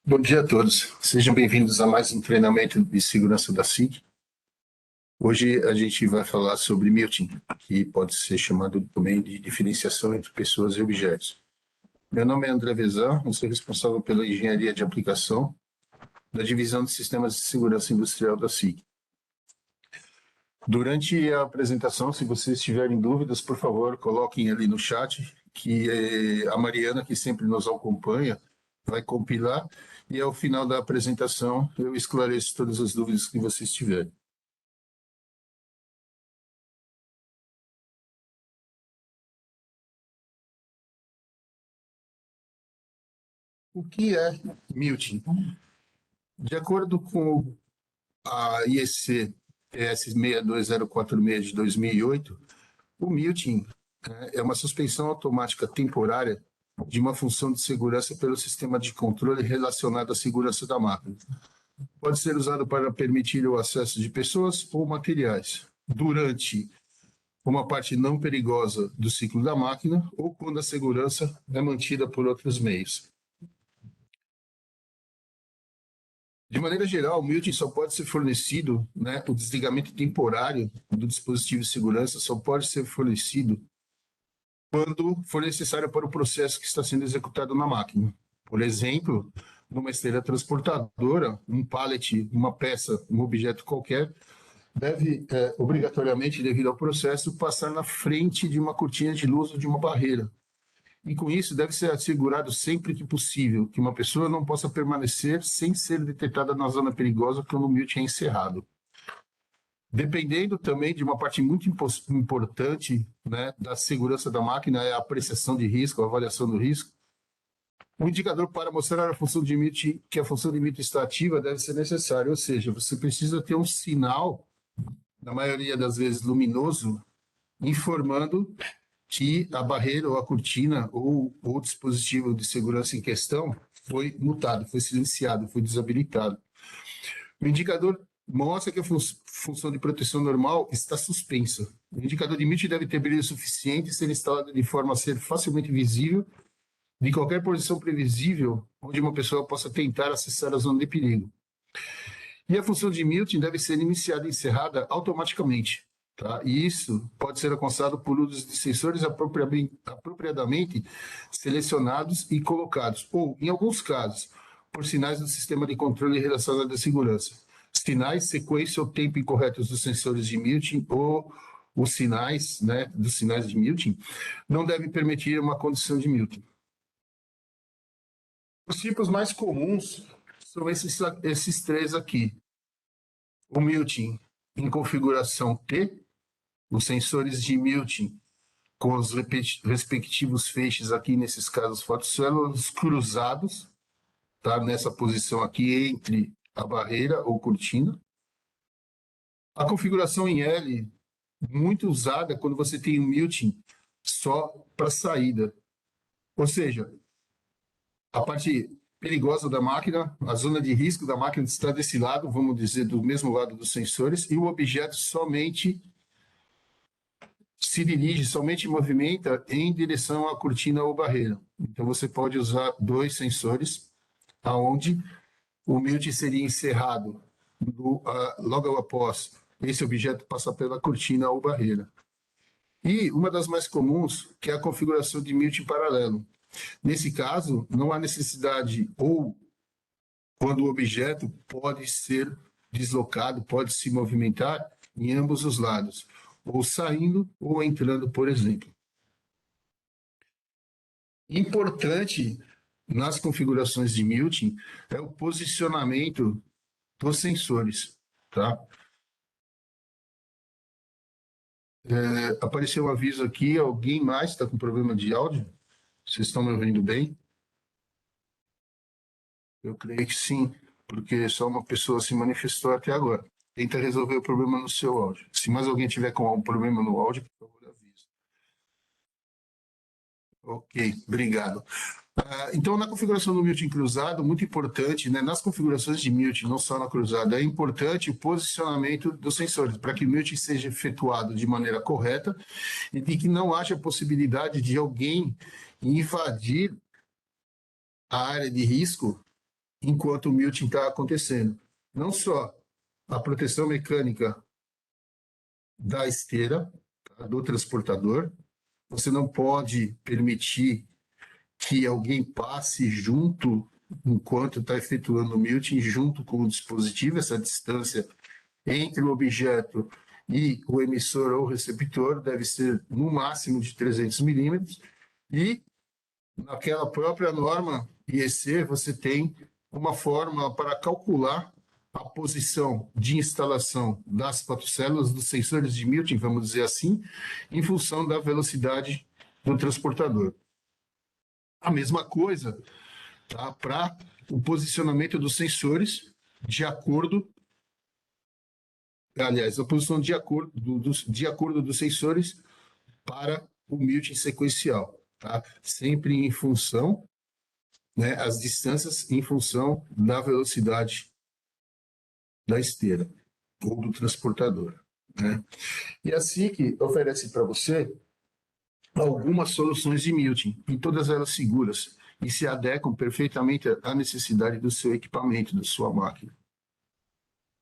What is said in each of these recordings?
Bom dia a todos. Sejam bem-vindos a mais um treinamento de segurança da SIG. Hoje a gente vai falar sobre muting, que pode ser chamado também de diferenciação entre pessoas e objetos. Meu nome é André Vezan, eu sou responsável pela engenharia de aplicação da divisão de sistemas de segurança industrial da SIG. Durante a apresentação, se vocês tiverem dúvidas, por favor, coloquem ali no chat, que a Mariana, que sempre nos acompanha, vai compilar e ao final da apresentação eu esclareço todas as dúvidas que vocês tiverem. O que é muting? De acordo com a IEC TS 62046 de 2008, o muting é uma suspensão automática temporária de uma função de segurança pelo sistema de controle relacionado à segurança da máquina. Pode ser usado para permitir o acesso de pessoas ou materiais durante uma parte não perigosa do ciclo da máquina ou quando a segurança é mantida por outros meios. De maneira geral, o muting só pode ser fornecido, o desligamento temporário do dispositivo de segurança só pode ser fornecido quando for necessário para o processo que está sendo executado na máquina. Por exemplo, numa esteira transportadora, um pallet, uma peça, um objeto qualquer, deve, obrigatoriamente, devido ao processo, passar na frente de uma cortina de luz ou de uma barreira. E com isso deve ser assegurado sempre que possível que uma pessoa não possa permanecer sem ser detectada na zona perigosa quando o muting é encerrado. Dependendo também de uma parte muito importante da segurança da máquina, é a apreciação de risco, a avaliação do risco. O indicador para mostrar a função de muting, que a função de muting está ativa, deve ser necessário, ou seja, você precisa ter um sinal, na maioria das vezes luminoso, informando que a barreira ou a cortina ou o dispositivo de segurança em questão foi mutado, foi silenciado, foi desabilitado. O indicador mostra que a função de proteção normal está suspensa. O indicador de muting deve ter brilho suficiente e ser instalado de forma a ser facilmente visível de qualquer posição previsível onde uma pessoa possa tentar acessar a zona de perigo. E a função de muting deve ser iniciada e encerrada automaticamente. Tá? E isso pode ser alcançado por uso de sensores apropriadamente selecionados e colocados, ou, em alguns casos, por sinais do sistema de controle relacionado à segurança. Sinais, sequência ou tempo incorretos dos sensores de muting ou os sinais, dos sinais de muting, não devem permitir uma condição de muting. Os tipos mais comuns são esses três aqui. O muting em configuração T, os sensores de muting com os respectivos feixes aqui, nesses casos, fotocélulas cruzados, tá? Nessa posição aqui entre a barreira ou cortina. A configuração em L, muito usada quando você tem um muting só para saída. Ou seja, a parte perigosa da máquina, a zona de risco da máquina está desse lado, vamos dizer, do mesmo lado dos sensores, e o objeto somente se dirige, somente movimenta em direção à cortina ou barreira. Então, você pode usar dois sensores, aonde o muting seria encerrado logo após esse objeto passar pela cortina ou barreira. E uma das mais comuns, que é a configuração de muting paralelo. Nesse caso, não há necessidade, ou quando o objeto pode ser deslocado, pode se movimentar em ambos os lados, ou saindo ou entrando, por exemplo. Importante nas configurações de muting é o posicionamento dos sensores, tá? Apareceu um aviso aqui, alguém mais está com problema de áudio? Vocês estão me ouvindo bem? Eu creio que sim, porque só uma pessoa se manifestou até agora. Tenta resolver o problema no seu áudio. Se mais alguém tiver com algum problema no áudio, por favor, avise. Ok, obrigado. Então, na configuração do muting cruzado, muito importante, nas configurações de muting, não só na cruzada, é importante o posicionamento dos sensores, para que o muting seja efetuado de maneira correta e de que não haja possibilidade de alguém invadir a área de risco enquanto o muting está acontecendo. Não só a proteção mecânica da esteira, tá, do transportador, você não pode permitir que alguém passe junto, enquanto está efetuando o muting, junto com o dispositivo, essa distância entre o objeto e o emissor ou receptor deve ser no máximo de 300 milímetros, e naquela própria norma IEC você tem uma forma para calcular a posição de instalação das fotocélulas, dos sensores de muting, vamos dizer assim, em função da velocidade do transportador. A mesma coisa, tá, para o posicionamento dos sensores de acordo, aliás, a posição de acordo dos sensores para o muting sequencial, tá? Sempre em função, né, as distâncias em função da velocidade da esteira ou do transportador, né? E a SICK oferece para você algumas soluções de muting, e todas elas seguras, e se adequam perfeitamente à necessidade do seu equipamento, da sua máquina.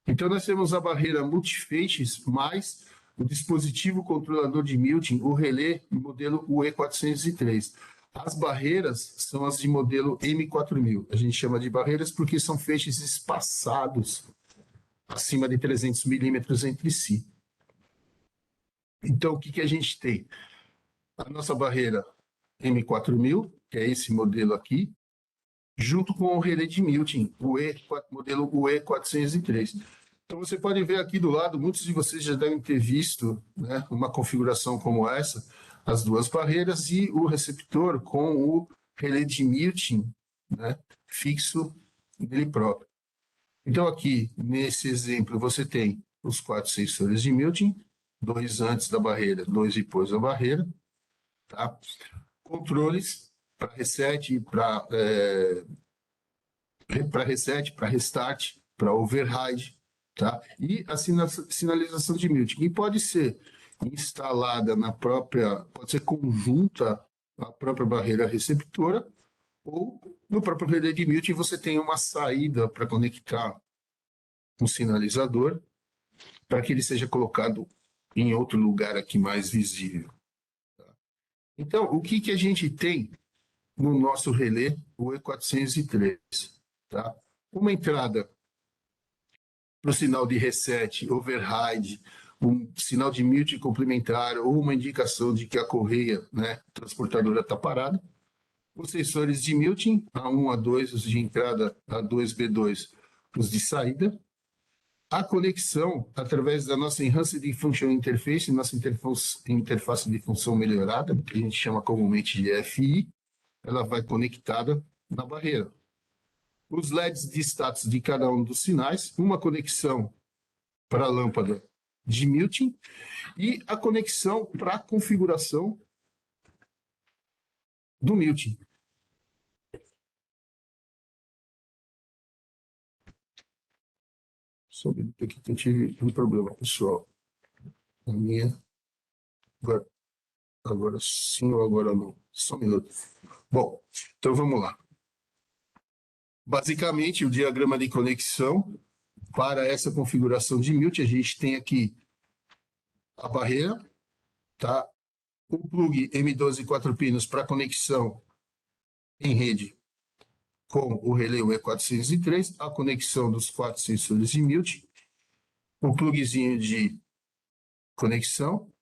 Então, nós temos a barreira multifeixes mais o dispositivo controlador de muting, o relé modelo UE403. As barreiras são as de modelo M4000. A gente chama de barreiras porque são feixes espaçados acima de 300 milímetros entre si. Então, o que a gente tem? A nossa barreira M4000, que é esse modelo aqui, junto com o relé de muting, o modelo UE403. Então, você pode ver aqui do lado, muitos de vocês já devem ter visto, né, uma configuração como essa, as duas barreiras e o receptor com o relé de muting, né, fixo nele próprio. Então, aqui, nesse exemplo, você tem os 4 sensores de muting, 2 antes da barreira, 2 depois da barreira, tá? Controles para reset, para restart, para override, tá? E a sinalização de muting, que pode ser instalada na própria, pode ser conjunta à própria barreira receptora, ou no próprio relé de muting você tem uma saída para conectar um sinalizador para que ele seja colocado em outro lugar aqui mais visível. Tá? Então, o que a gente tem no nosso relé, o E403? Tá? Uma entrada para o sinal de reset, override, um sinal de muting complementar ou uma indicação de que a correia, né, transportadora está parada. Os sensores de muting, A1, A2, os de entrada, A2, B2, os de saída. A conexão, através da nossa Enhanced Function Interface, nossa interface de função melhorada, que a gente chama comumente de FI, ela vai conectada na barreira. Os LEDs de status de cada um dos sinais, uma conexão para a lâmpada de muting e a conexão para a configuração do muting. Só um minuto aqui que eu tive um problema, pessoal. A minha... Agora sim ou agora não? Só um minuto. Bom, então vamos lá. Basicamente, o diagrama de conexão para essa configuração de muting, a gente tem aqui a barreira, tá? O plug M12 4 pinos para conexão em rede com o relé UE403, a conexão dos 4 sensores de muting, o plugzinho de conexão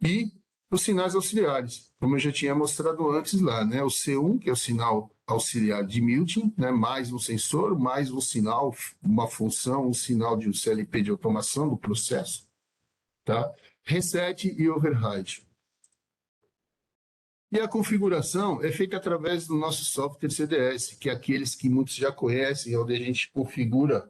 e os sinais auxiliares, como eu já tinha mostrado antes lá, né? O C1, que é o sinal auxiliar de muting, né? Mais um sensor, mais um sinal, uma função, um sinal de um CLP de automação do processo, tá? Reset e override. E a configuração é feita através do nosso software CDS, que é aqueles que muitos já conhecem, onde a gente configura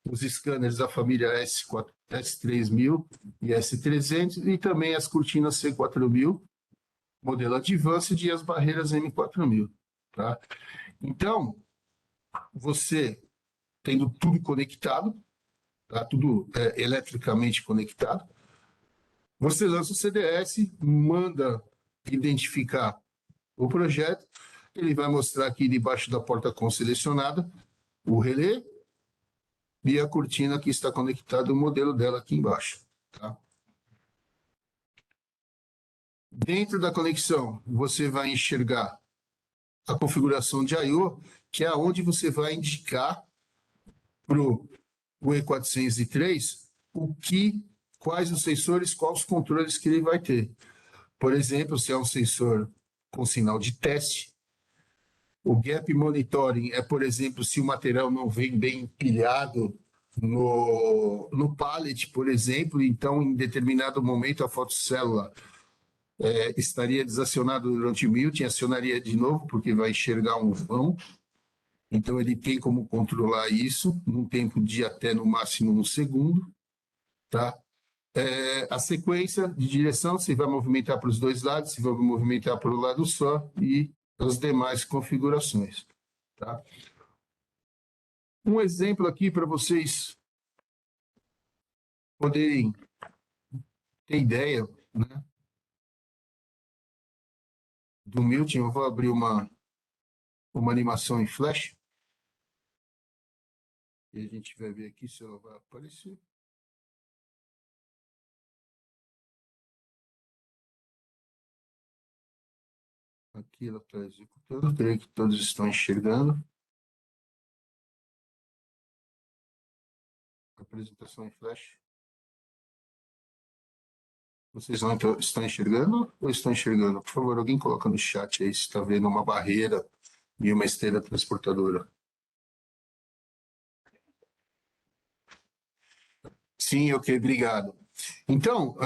os scanners da família S4, S3000 e S300 e também as cortinas C4000, modelo Advanced e as barreiras M4000. Tá? Então, você tendo tudo conectado, tá? Tudo eletricamente conectado, você lança o CDS, manda identificar o projeto, ele vai mostrar aqui debaixo da porta com selecionada o relé e a cortina que está conectada, o modelo dela aqui embaixo. Tá? Dentro da conexão, você vai enxergar a configuração de I/O, que é onde você vai indicar para o E403 quais os sensores, quais os controles que ele vai ter. Por exemplo, se é um sensor com sinal de teste, o gap monitoring é, por exemplo, se o material não vem bem empilhado no pallet, por exemplo, então em determinado momento a fotocélula estaria desacionada durante o mute, acionaria de novo, porque vai enxergar um vão. Então ele tem como controlar isso num tempo de até no máximo 1 segundo. Tá? A sequência de direção, se vai movimentar para os dois lados, se vai movimentar para o lado só e as demais configurações. Tá? Um exemplo aqui para vocês poderem ter ideia, né, do Milton. Eu vou abrir uma animação em Flash e a gente vai ver aqui se ela vai aparecer. Aqui ela está executando, creio que todos estão enxergando. Apresentação em Flash. Vocês não estão enxergando ou estão enxergando? Por favor, alguém coloca no chat aí se está vendo uma barreira e uma esteira transportadora. Sim, ok, obrigado. Então,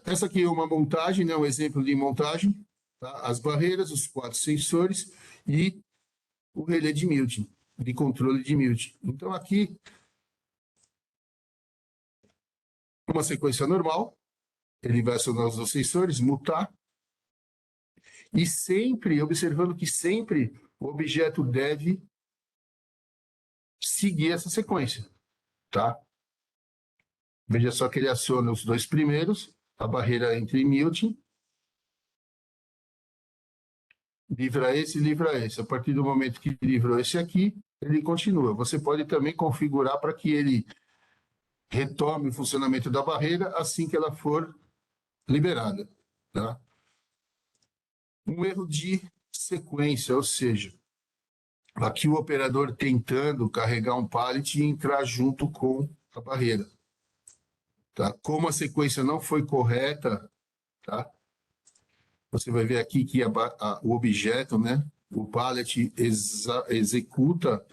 essa aqui é uma montagem, né, um exemplo de montagem. Tá? As barreiras, os 4 sensores e o relé de Milton, de controle de Milton. Então, aqui, uma sequência normal, ele vai acionar os 2 sensores, mutar, e sempre, observando que sempre o objeto deve seguir essa sequência, tá? Veja só que ele aciona os 2 primeiros, a barreira entre Milton, livra esse. A partir do momento que livrou esse aqui, ele continua. Você pode também configurar para que ele retome o funcionamento da barreira assim que ela for liberada. Tá? Um erro de sequência, ou seja, aqui o operador tentando carregar um pallet e entrar junto com a barreira. Tá? Como a sequência não foi correta, tá? Você vai ver aqui que o objeto, né, o pallet executa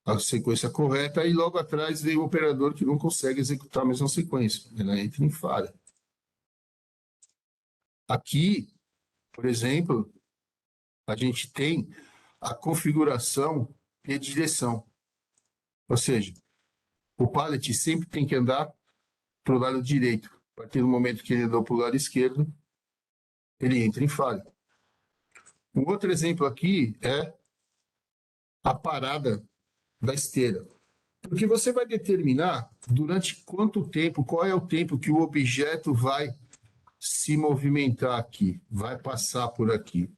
a sequência correta e logo atrás vem o operador que não consegue executar a mesma sequência. Ela entra em falha. Aqui, por exemplo, a gente tem a configuração e direção. Ou seja, o pallet sempre tem que andar para o lado direito. A partir do momento que ele andou para o lado esquerdo, ele entra em falha. Um outro exemplo aqui é a parada da esteira. Porque você vai determinar durante quanto tempo, qual é o tempo que o objeto vai se movimentar aqui, vai passar por aqui.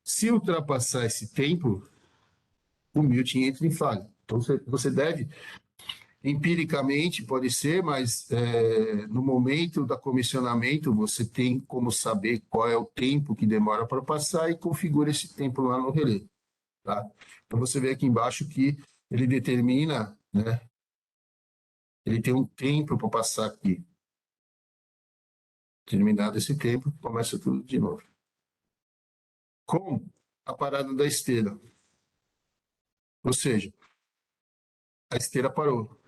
Se ultrapassar esse tempo, o Milton entra em falha. Então, você deve, empiricamente, pode ser, mas no momento da comissionamento, você tem como saber qual é o tempo que demora para passar e configura esse tempo lá no relé. Tá? Então, você vê aqui embaixo que ele determina, né, ele tem um tempo para passar aqui. Terminado esse tempo, começa tudo de novo. Com a parada da esteira. Ou seja, a esteira parou.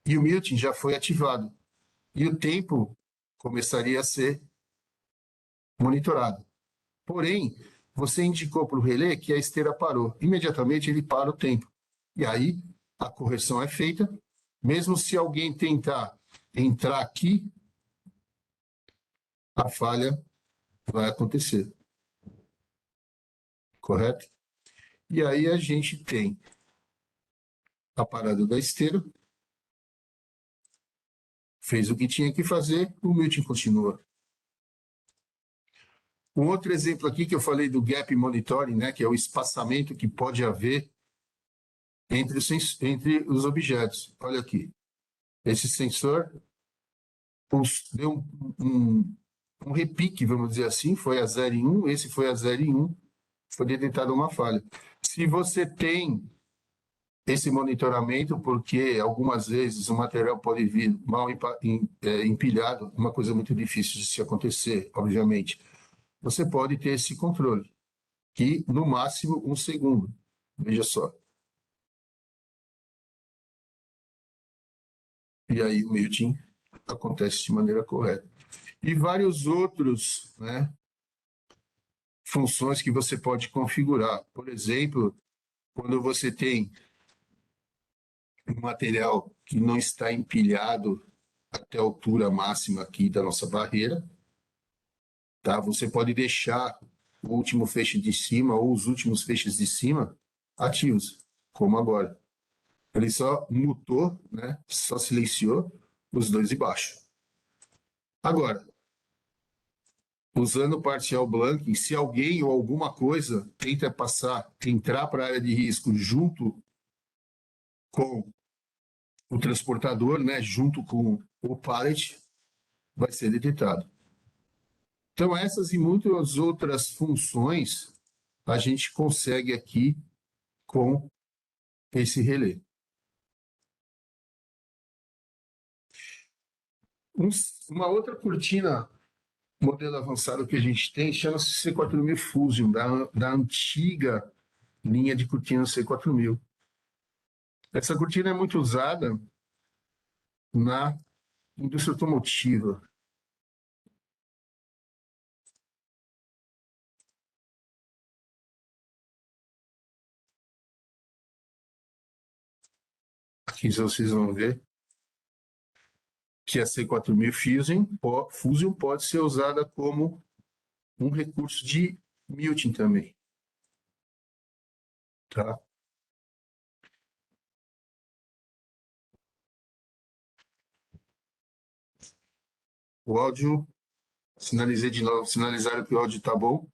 E o Milton já foi ativado. E o tempo começaria a ser monitorado. Porém, você indicou para o relé que a esteira parou. Imediatamente ele para o tempo. E aí a correção é feita. Mesmo se alguém tentar entrar aqui, a falha vai acontecer. Correto? E aí a gente tem a parada da esteira, fez o que tinha que fazer, o Milton continua. Um outro exemplo aqui que eu falei do gap monitoring, né, que é o espaçamento que pode haver entre os objetos. Olha aqui. Esse sensor deu um repique, vamos dizer assim, foi a 0 em 1, esse foi a 0 em 1, foi detectada uma falha. Se você tem esse monitoramento, porque algumas vezes o material pode vir mal empilhado, uma coisa muito difícil de se acontecer, obviamente, você pode ter esse controle, que no máximo 1 segundo. Veja só. E aí o melting acontece de maneira correta. E vários outros, né, funções que você pode configurar. Por exemplo, quando você tem um material que não está empilhado até a altura máxima aqui da nossa barreira, tá? Você pode deixar o último feixe de cima ou os últimos feixes de cima ativos, como agora. Ele só mutou, né? Só silenciou os dois de baixo. Agora, usando o partial blanking, se alguém ou alguma coisa tenta entrar para a área de risco junto com o transportador, né, junto com o pallet, vai ser detectado. Então, essas e muitas outras funções a gente consegue aqui com esse relé. Uma outra cortina modelo avançado que a gente tem chama-se C4000 Fusion, da antiga linha de cortina C4000. Essa cortina é muito usada na indústria automotiva. Aqui vocês vão ver que a C4000 Fusion pode ser usada como um recurso de muting também. Tá? O áudio, sinalizei de novo, sinalizaram que o áudio está bom,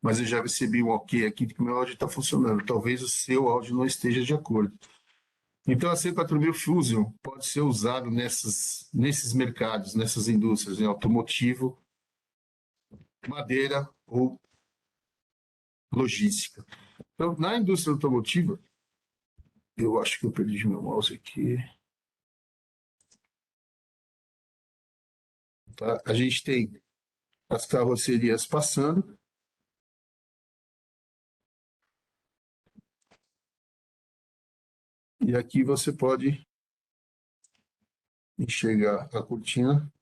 mas eu já recebi um ok aqui de que o meu áudio está funcionando. Talvez o seu áudio não esteja de acordo. Então, a C4000 Fusion pode ser usado nesses mercados, nessas indústrias, em automotivo, madeira ou logística. Então, na indústria automotiva, eu acho que eu perdi meu mouse aqui. Tá? A gente tem as carrocerias passando. E aqui você pode enxergar a cortina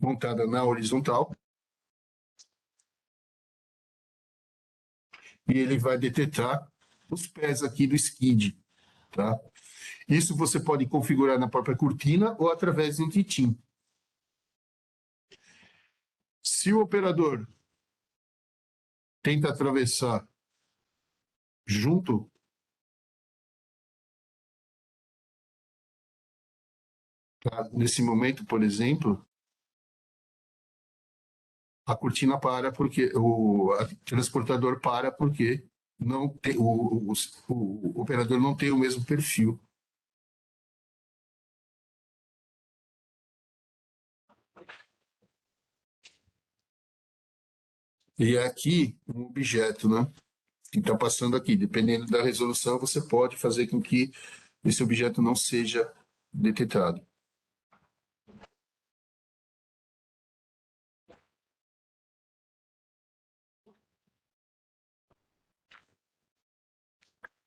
montada na horizontal. E ele vai detectar os pés aqui do skid. Tá? Isso você pode configurar na própria cortina ou através de um titim. Se o operador tenta atravessar junto, tá? Nesse momento, por exemplo, a cortina para porque o transportador para porque não tem, o operador não tem o mesmo perfil. E é aqui um objeto, né? Que está passando aqui. Dependendo da resolução, você pode fazer com que esse objeto não seja detectado.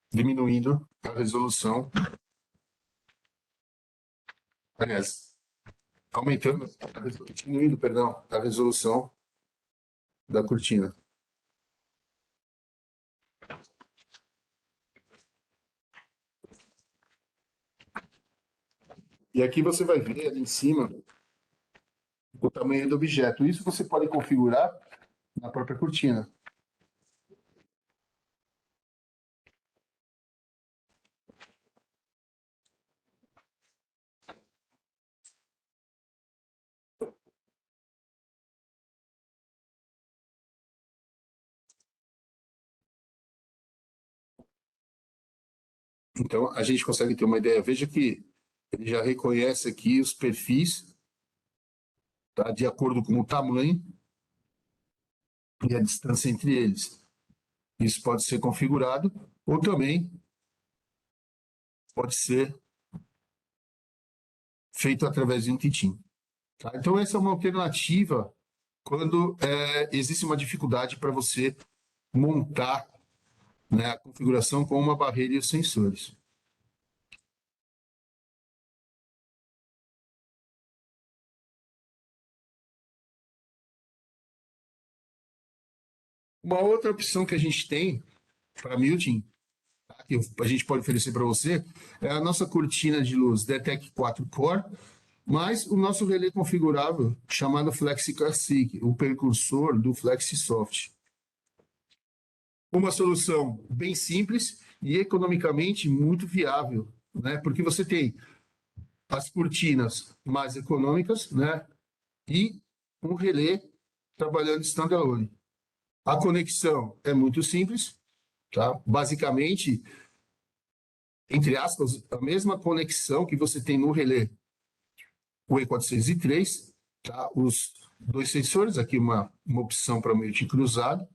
Diminuindo a resolução. Aliás, diminuindo, perdão, a resolução da cortina. E aqui você vai ver ali em cima o tamanho do objeto. Isso você pode configurar na própria cortina. Então, a gente consegue ter uma ideia. Veja que ele já reconhece aqui os perfis, tá, de acordo com o tamanho e a distância entre eles. Isso pode ser configurado ou também pode ser feito através de um Titim. Tá? Então, essa é uma alternativa quando existe uma dificuldade para você montar, né, a configuração com uma barreira e os sensores. Uma outra opção que a gente tem para muting, tá, que a gente pode oferecer para você, é a nossa cortina de luz Detect 4 Core, mais o nosso relé configurável chamado Flexi Classic, o precursor do FlexiSoft. Uma solução bem simples e economicamente muito viável, né? Porque você tem as cortinas mais econômicas, né? E um relé trabalhando standalone. A conexão é muito simples, tá? Basicamente, entre aspas, a mesma conexão que você tem no relé, o E403, tá? Os dois sensores, aqui uma opção para multi cruzado.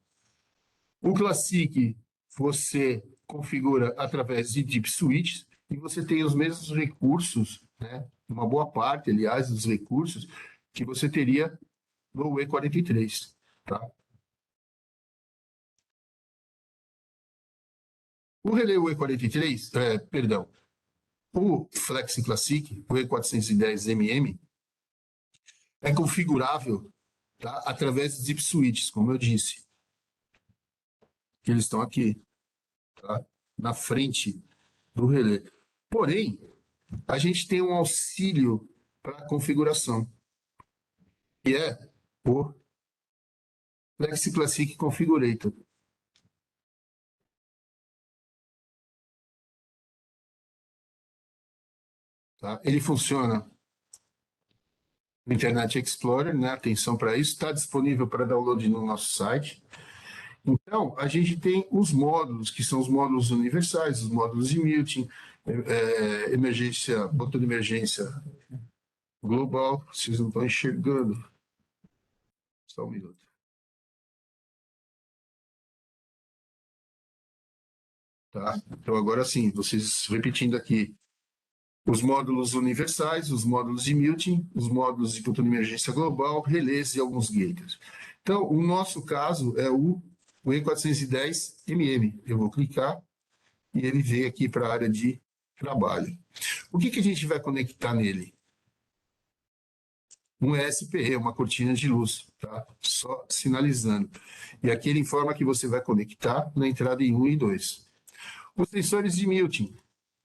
O Classic você configura através de deep switches e você tem os mesmos recursos, né? Uma boa parte, aliás, dos recursos que você teria no E43, tá? O relé E43, perdão, o Flexi Classic, o E410mm, é configurável, tá, através de deep switches, como eu disse, que eles estão aqui, tá, na frente do relé. Porém, a gente tem um auxílio para a configuração, que é o Flexi Classic Configurator. Tá? Ele funciona no Internet Explorer, né? Atenção para isso, está disponível para download no nosso site. Então, a gente tem os módulos, que são os módulos universais, os módulos de muting, emergência, botão de emergência global. Vocês não estão enxergando. Só um minuto. Tá? Então, agora sim, vocês repetindo aqui. Os módulos universais, os módulos de muting, os módulos de botão de emergência global, relés e alguns gates. Então, o nosso caso é o E410mm. Eu vou clicar e ele veio aqui para a área de trabalho. O que a gente vai conectar nele? Um ESPE, uma cortina de luz, tá? Só sinalizando. E aqui ele informa que você vai conectar na entrada em 1 e 2. Os sensores de muting.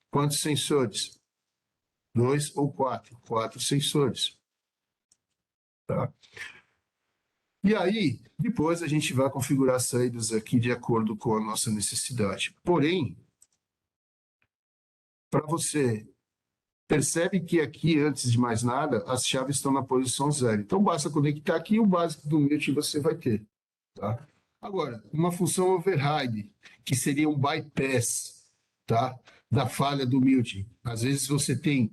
Quantos sensores? 2 ou 4? 4 sensores. Tá? E aí, depois a gente vai configurar as saídas aqui de acordo com a nossa necessidade. Porém, para você, percebe que aqui, antes de mais nada, as chaves estão na posição 0. Então, basta conectar aqui e o básico do mute você vai ter. Tá? Agora, uma função override, que seria um bypass, tá, da falha do mute. Às vezes você tem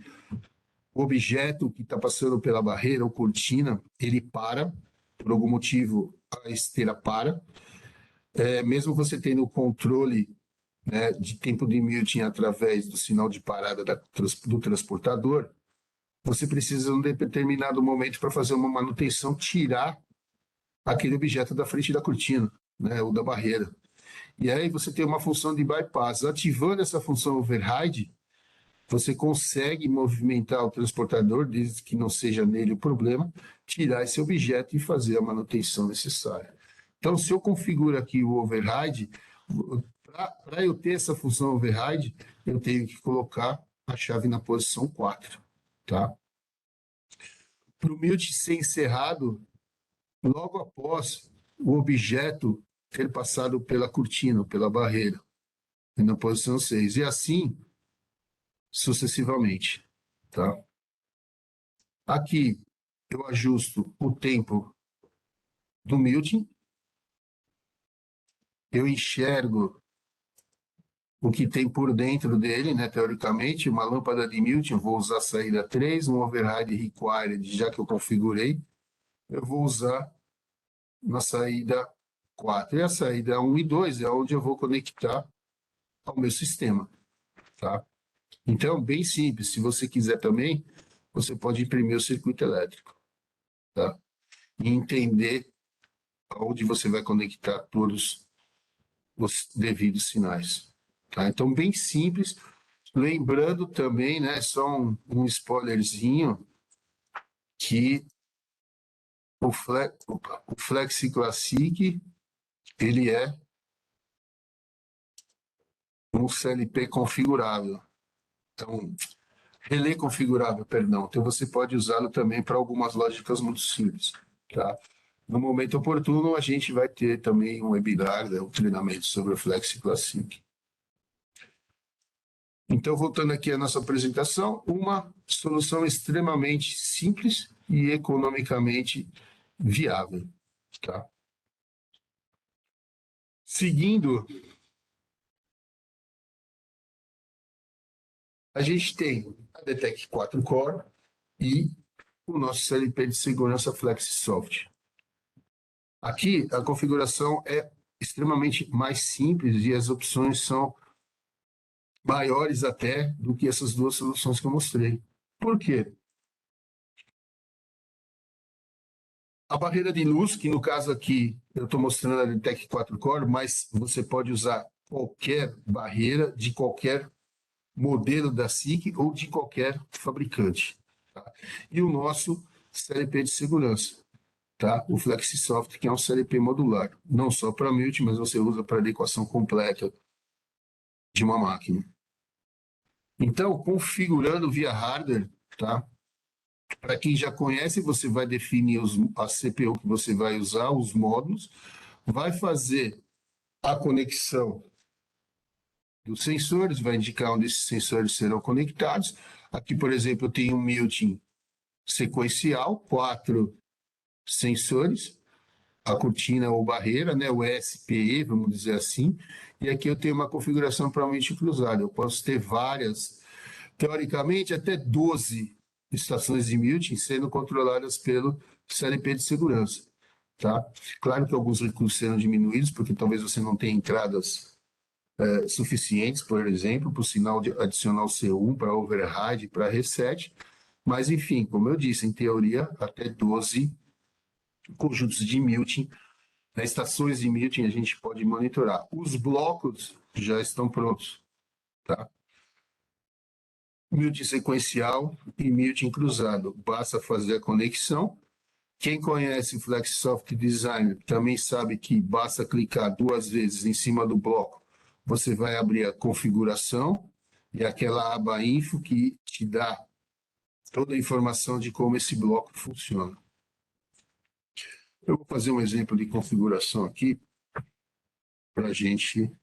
o objeto que está passando pela barreira ou cortina, ele para, por algum motivo a esteira para, mesmo você tendo o controle, né, de tempo de muting através do sinal de parada do transportador, você precisa, em um determinado momento, para fazer uma manutenção, tirar aquele objeto da frente da cortina, né, ou da barreira. E aí você tem uma função de bypass. Ativando essa função override, você consegue movimentar o transportador, desde que não seja nele o problema, tirar esse objeto e fazer a manutenção necessária. Então, se eu configuro aqui o override, para eu ter essa função override, eu tenho que colocar a chave na posição 4. Tá? Para o mute ser encerrado, logo após o objeto ter passado pela cortina, pela barreira, na posição 6. E assim sucessivamente. Tá? Aqui eu ajusto o tempo do muting, eu enxergo o que tem por dentro dele, né, teoricamente, uma lâmpada de Milton, eu vou usar a saída 3, um override required, já que eu configurei, eu vou usar na saída 4. E a saída 1 e 2 é onde eu vou conectar ao meu sistema, tá? Então, bem simples, se você quiser também, você pode imprimir o circuito elétrico, tá? E entender aonde você vai conectar todos os devidos sinais, tá? Então, bem simples. Lembrando também, né, só um spoilerzinho, que o Flexi Classic, ele é um CLP configurável. Então, relé configurável, perdão. Então, você pode usá-lo também para algumas lógicas muito simples, tá? No momento oportuno, a gente vai ter também um webinar, né, um treinamento sobre o Flexi Classic. Então, voltando aqui à nossa apresentação, uma solução extremamente simples e economicamente viável, tá? Seguindo, a gente tem a Detect 4 Core e o nosso CLP de segurança FlexiSoft. Aqui, a configuração é extremamente mais simples e as opções são maiores até do que essas duas soluções que eu mostrei. Por quê? A barreira de luz, que no caso aqui eu estou mostrando a Detect 4 Core, mas você pode usar qualquer barreira de qualquer modelo da SIC ou de qualquer fabricante. Tá? E o nosso CLP de segurança, tá? O FlexiSoft, que é um CLP modular, não só para mute, mas você usa para adequação completa de uma máquina. Então, configurando via hardware, tá? Para quem já conhece, você vai definir a CPU que você vai usar, os módulos, vai fazer a conexão dos sensores, vai indicar onde esses sensores serão conectados. Aqui, por exemplo, eu tenho um muting sequencial, 4 sensores, a cortina ou barreira, né, o SPE, vamos dizer assim, e aqui eu tenho uma configuração para mente cruzada. Eu posso ter várias, teoricamente, até 12 estações de muting sendo controladas pelo CLP de segurança. Tá? Claro que alguns recursos serão diminuídos, porque talvez você não tenha entradas suficientes, por exemplo, para o sinal adicional C1, para override, para reset, mas, enfim, como eu disse, em teoria, até 12 conjuntos de muting, né, estações de muting a gente pode monitorar. Os blocos já estão prontos, tá? Muting sequencial e muting cruzado. Basta fazer a conexão. Quem conhece o FlexiSoft Designer também sabe que basta clicar 2 vezes em cima do bloco. Você vai abrir a configuração e aquela aba info que te dá toda a informação de como esse bloco funciona. Eu vou fazer um exemplo de configuração aqui para a gente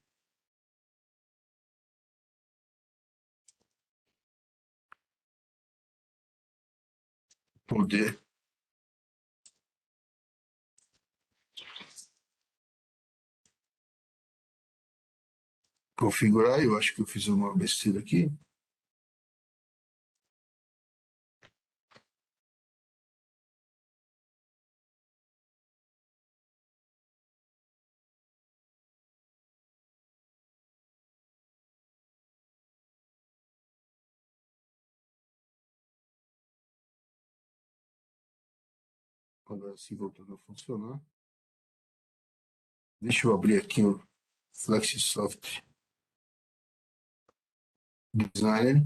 poder configurar. Eu acho que eu fiz uma besteira aqui. Agora sim, voltando a funcionar. Deixa eu abrir aqui o FlexiSoft Designer.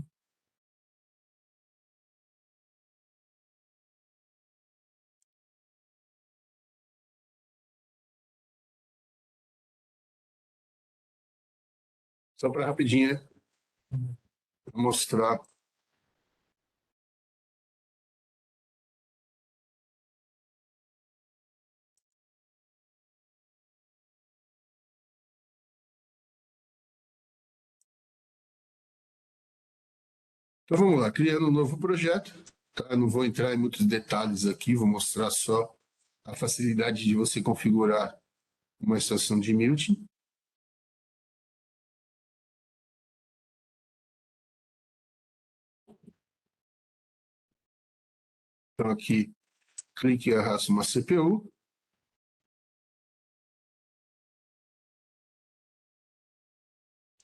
Só para rapidinho mostrar. Então vamos lá, criando um novo projeto. Tá? Não vou entrar em muitos detalhes aqui, vou mostrar só a facilidade de você configurar uma estação de muting. Então, aqui, clique e arrasto uma CPU.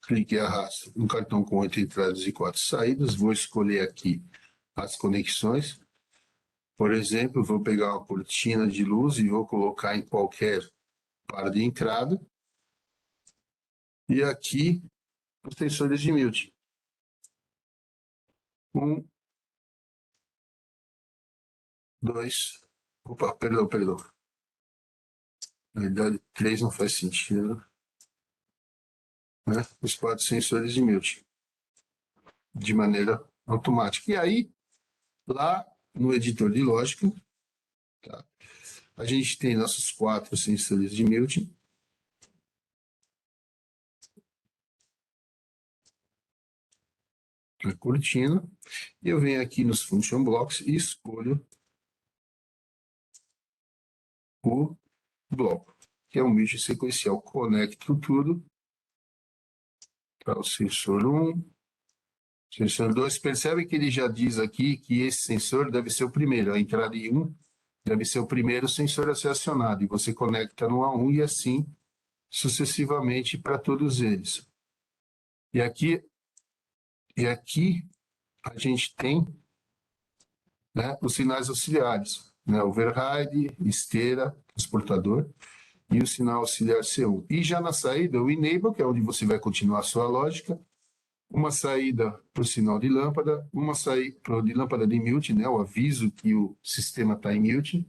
Clique e arrasto um cartão com 8 entradas e 4 saídas. Vou escolher aqui as conexões. Por exemplo, vou pegar uma cortina de luz e vou colocar em qualquer par de entrada. E aqui, os tensores de Milton. 1, 2, opa, perdão. Na verdade, 3 não faz sentido, né? Os 4 sensores de Milton, de maneira automática. E aí, lá no editor de lógica, tá? A gente tem nossos 4 sensores de Milton. A cortina. E eu venho aqui nos Function Blocks e escolho o bloco, que é um Milton sequencial. Conecto tudo para o sensor 1, sensor 2. Percebe que ele já diz aqui que esse sensor deve ser o primeiro. A entrada em 1 deve ser o primeiro sensor a ser acionado. E você conecta no A1 e assim sucessivamente para todos eles. E aqui a gente tem, né, os sinais auxiliares, né, override, esteira, transportador e o sinal auxiliar C1. E já na saída, o enable, que é onde você vai continuar a sua lógica, uma saída para o sinal de lâmpada, uma saída de lâmpada de mute, né, o aviso que o sistema está em mute,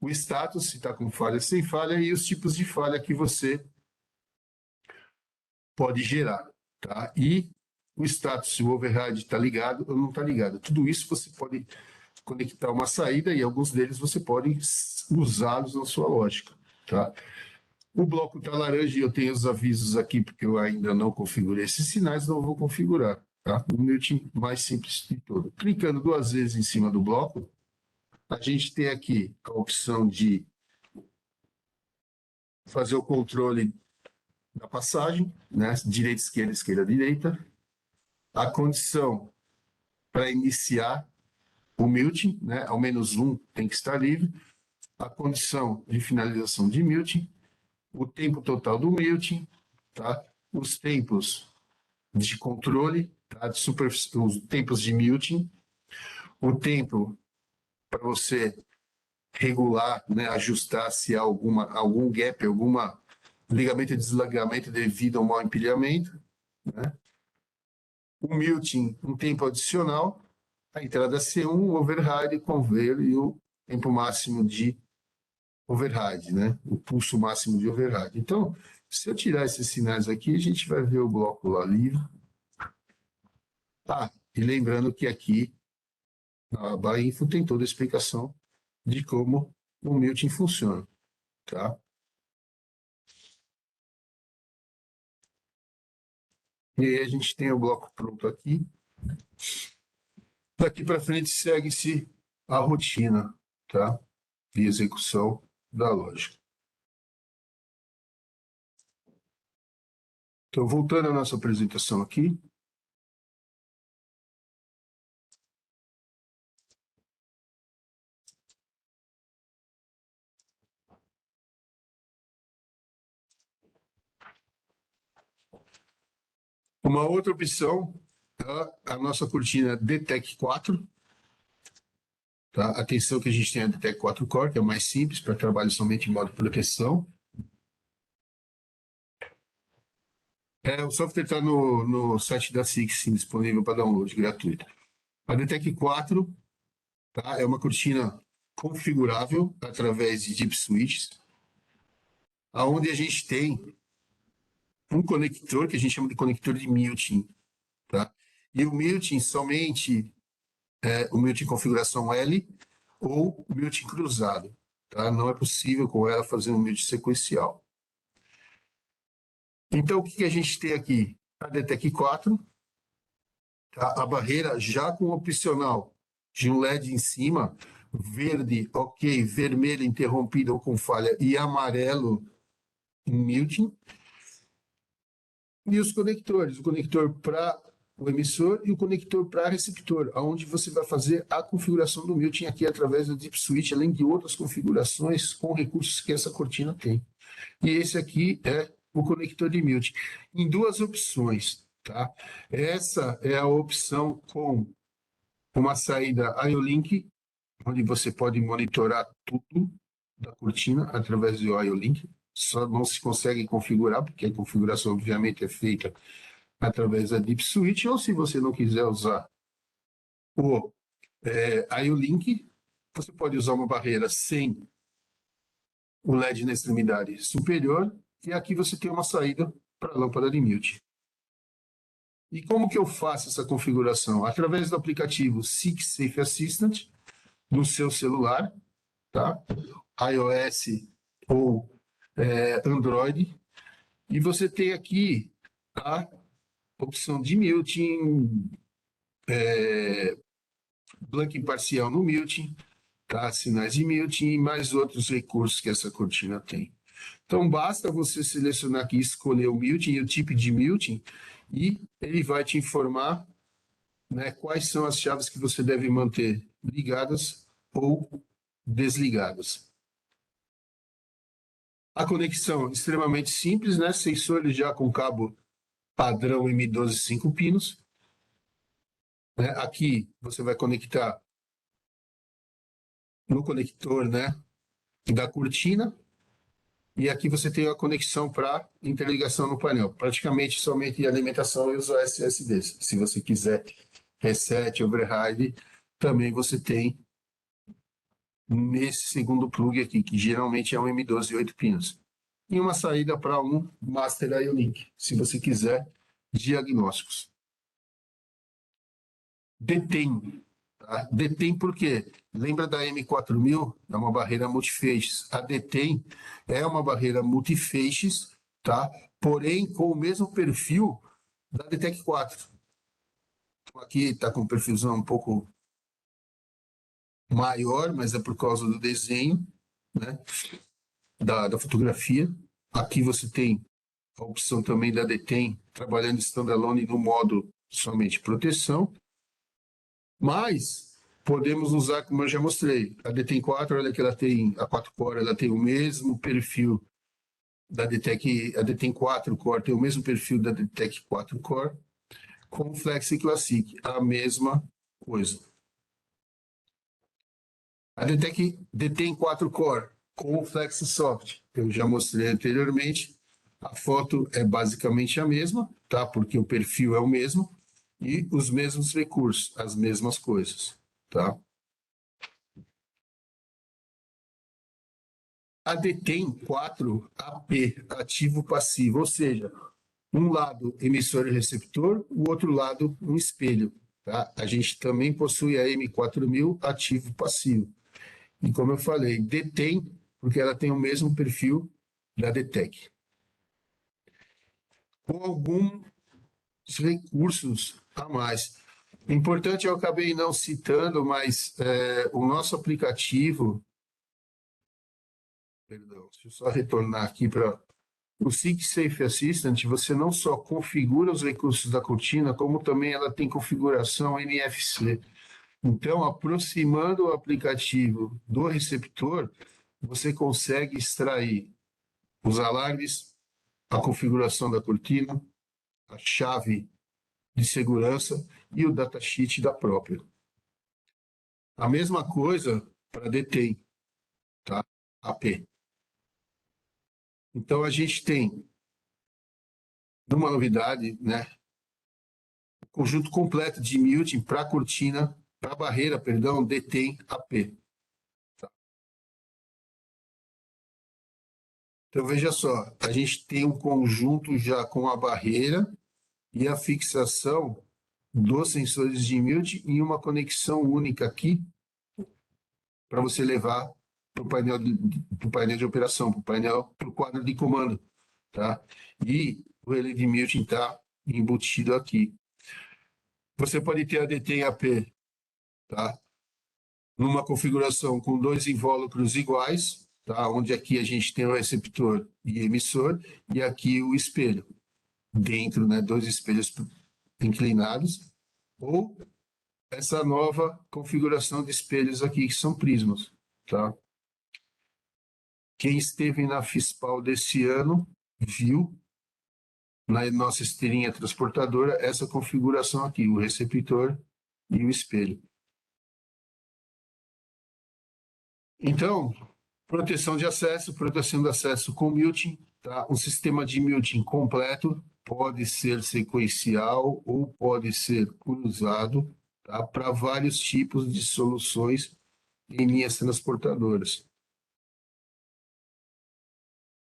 o status, se está com falha, sem falha, e os tipos de falha que você pode gerar. Tá? E o status, se o override está ligado ou não está ligado. Tudo isso você pode conectar uma saída e alguns deles você pode usá-los na sua lógica. Tá? O bloco está laranja e eu tenho os avisos aqui porque eu ainda não configurei esses sinais, não vou configurar. Tá? O Milton mais simples de todo. Clicando 2 vezes em cima do bloco, a gente tem aqui a opção de fazer o controle da passagem, né? Direita, esquerda, direita. A condição para iniciar o Milton, né? Ao menos um tem que estar livre. A condição de finalização de Milton, o tempo total do Milton, tá? Os tempos de controle, tá? Os tempos de Milton, o tempo para você regular, né? Ajustar se há algum gap, alguma ligamento e desligamento devido ao mau empilhamento, né? O Milton, um tempo adicional, a entrada C1, o override, conveyor e o tempo máximo de override, né? O pulso máximo de override. Então, se eu tirar esses sinais aqui, a gente vai ver o bloco lá livre. Tá, e lembrando que aqui na aba Info tem toda a explicação de como o Milton funciona, tá? E aí a gente tem o bloco pronto aqui. Daqui para frente segue-se a rotina, tá? De execução da lógica. Então, voltando à nossa apresentação aqui. Uma outra opção, tá? A nossa cortina DTEC 4. Tá? Atenção que a gente tem a DTEC 4 Core, que é mais simples, para trabalho somente em modo proteção. O software está no site da Six, disponível para download gratuito. A DTEC 4, tá? É uma cortina configurável através de deep switches, aonde a gente tem um conector que a gente chama de conector de Milton, tá? E o Milton somente o Milton configuração L ou o Milton cruzado, tá? Não é possível com ela fazer um Milton sequencial. Então, o que a gente tem aqui? A DTEC 4, tá? A barreira já com opcional de um LED em cima, verde, ok, vermelho interrompido ou com falha e amarelo em Milton. E os conectores, o conector para o emissor e o conector para receptor, onde você vai fazer a configuração do Muting aqui através do Deep Switch, além de outras configurações com recursos que essa cortina tem. E esse aqui é o conector de Muting, em duas opções. Tá? Essa é a opção com uma saída IO-Link, onde você pode monitorar tudo da cortina através do IO-Link. Só não se consegue configurar, porque a configuração, obviamente, é feita através da Deep Switch, ou se você não quiser usar o IO-Link, você pode usar uma barreira sem o LED na extremidade superior, e aqui você tem uma saída para a lâmpada de mute. E como que eu faço essa configuração? Através do aplicativo SICK Safe Assistant, no seu celular, tá? iOS ou Android, e você tem aqui a opção de muting, blanking parcial no muting, tá? Sinais de muting e mais outros recursos que essa cortina tem. Então, basta você selecionar aqui, escolher o muting e o tipo de muting, e ele vai te informar, né, quais são as chaves que você deve manter ligadas ou desligadas. A conexão é extremamente simples, né? Sensores já com cabo padrão M12 5 pinos. Né? Aqui você vai conectar no conector, né, da cortina. E aqui você tem a conexão para interligação no painel. Praticamente somente alimentação e os SSDs. Se você quiser reset, override, também você tem nesse segundo plug aqui, que geralmente é um M12 8 pinos. E uma saída para um Master IO-Link, se você quiser diagnósticos. Detém. Tá? Detém por quê? Lembra da M4000? É uma barreira multifeixes. A Detém é uma barreira multifeixes, tá? Porém com o mesmo perfil da Detec 4. Então, aqui está com um perfilzão um pouco maior, mas é por causa do desenho, né? da fotografia. Aqui você tem a opção também da Detém, trabalhando standalone no modo somente proteção. Mas podemos usar, como eu já mostrei, a Detém 4, olha que ela tem, a 4-core, ela tem o mesmo perfil da Detec, a Detém 4-core tem o mesmo perfil da Detec 4-core, com o Flexi Classic, a mesma coisa. A Detém 4-core com o Flexi Soft, eu já mostrei anteriormente, a foto é basicamente a mesma, tá? Porque o perfil é o mesmo e os mesmos recursos, as mesmas coisas, tá? A Detém 4 AP, ativo passivo, ou seja, um lado emissor e receptor, o outro lado um espelho. Tá? A gente também possui a M4000 ativo passivo. E como eu falei, Detém, porque ela tem o mesmo perfil da Detec. Com alguns recursos a mais. Importante, eu acabei não citando, mas o nosso aplicativo, perdão, deixa eu só retornar aqui para o SICK Safe Assistant, você não só configura os recursos da cortina, como também ela tem configuração NFC. Então, aproximando o aplicativo do receptor, você consegue extrair os alarmes, a configuração da cortina, a chave de segurança e o datasheet da própria. A mesma coisa para Detém, tá? AP. Então, a gente tem uma novidade, né? Conjunto completo de muting para cortina, para barreira, perdão, Detém AP. Tá? Então, veja só, a gente tem um conjunto já com a barreira e a fixação dos sensores de muting em uma conexão única aqui para você levar para o painel de operação, para o quadro de comando. Tá? E o relé de muting está embutido aqui. Você pode ter a Detém AP, tá? Numa configuração com dois invólucros iguais, tá? Onde aqui a gente tem o receptor e emissor, e aqui o espelho. Dentro, né? Dois espelhos inclinados, ou essa nova configuração de espelhos aqui, que são prismas, tá? Quem esteve na FISPAL desse ano viu na nossa esteirinha transportadora essa configuração aqui, o receptor e o espelho. Então, proteção de acesso com muting, tá? Um sistema de muting completo, pode ser sequencial ou pode ser cruzado, tá? Para vários tipos de soluções em linhas transportadoras.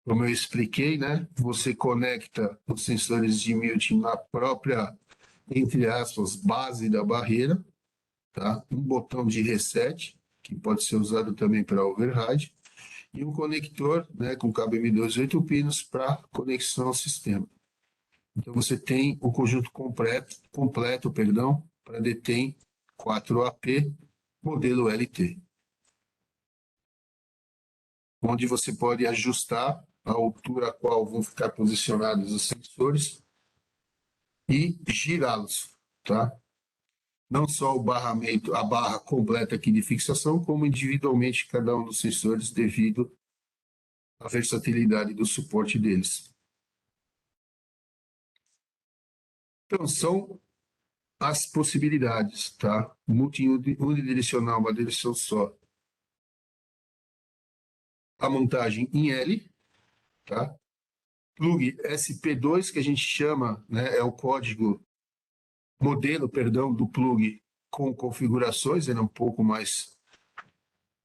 Como eu expliquei, né? Você conecta os sensores de muting na própria, entre aspas, base da barreira, tá? Um botão de reset, que pode ser usado também para override, e um conector, né, com cabo M2 8 pinos para conexão ao sistema. Então você tem o conjunto completo, para DTEM 4AP modelo LT, onde você pode ajustar a altura a qual vão ficar posicionados os sensores e girá-los, tá? Não só o barramento, a barra completa aqui de fixação, como individualmente cada um dos sensores devido à versatilidade do suporte deles. Então, são as possibilidades, tá? Multi-unidirecional, uma direção só. A montagem em L, tá? Plug SP2, que a gente chama, né, é o modelo, do plug com configurações, ele é um pouco mais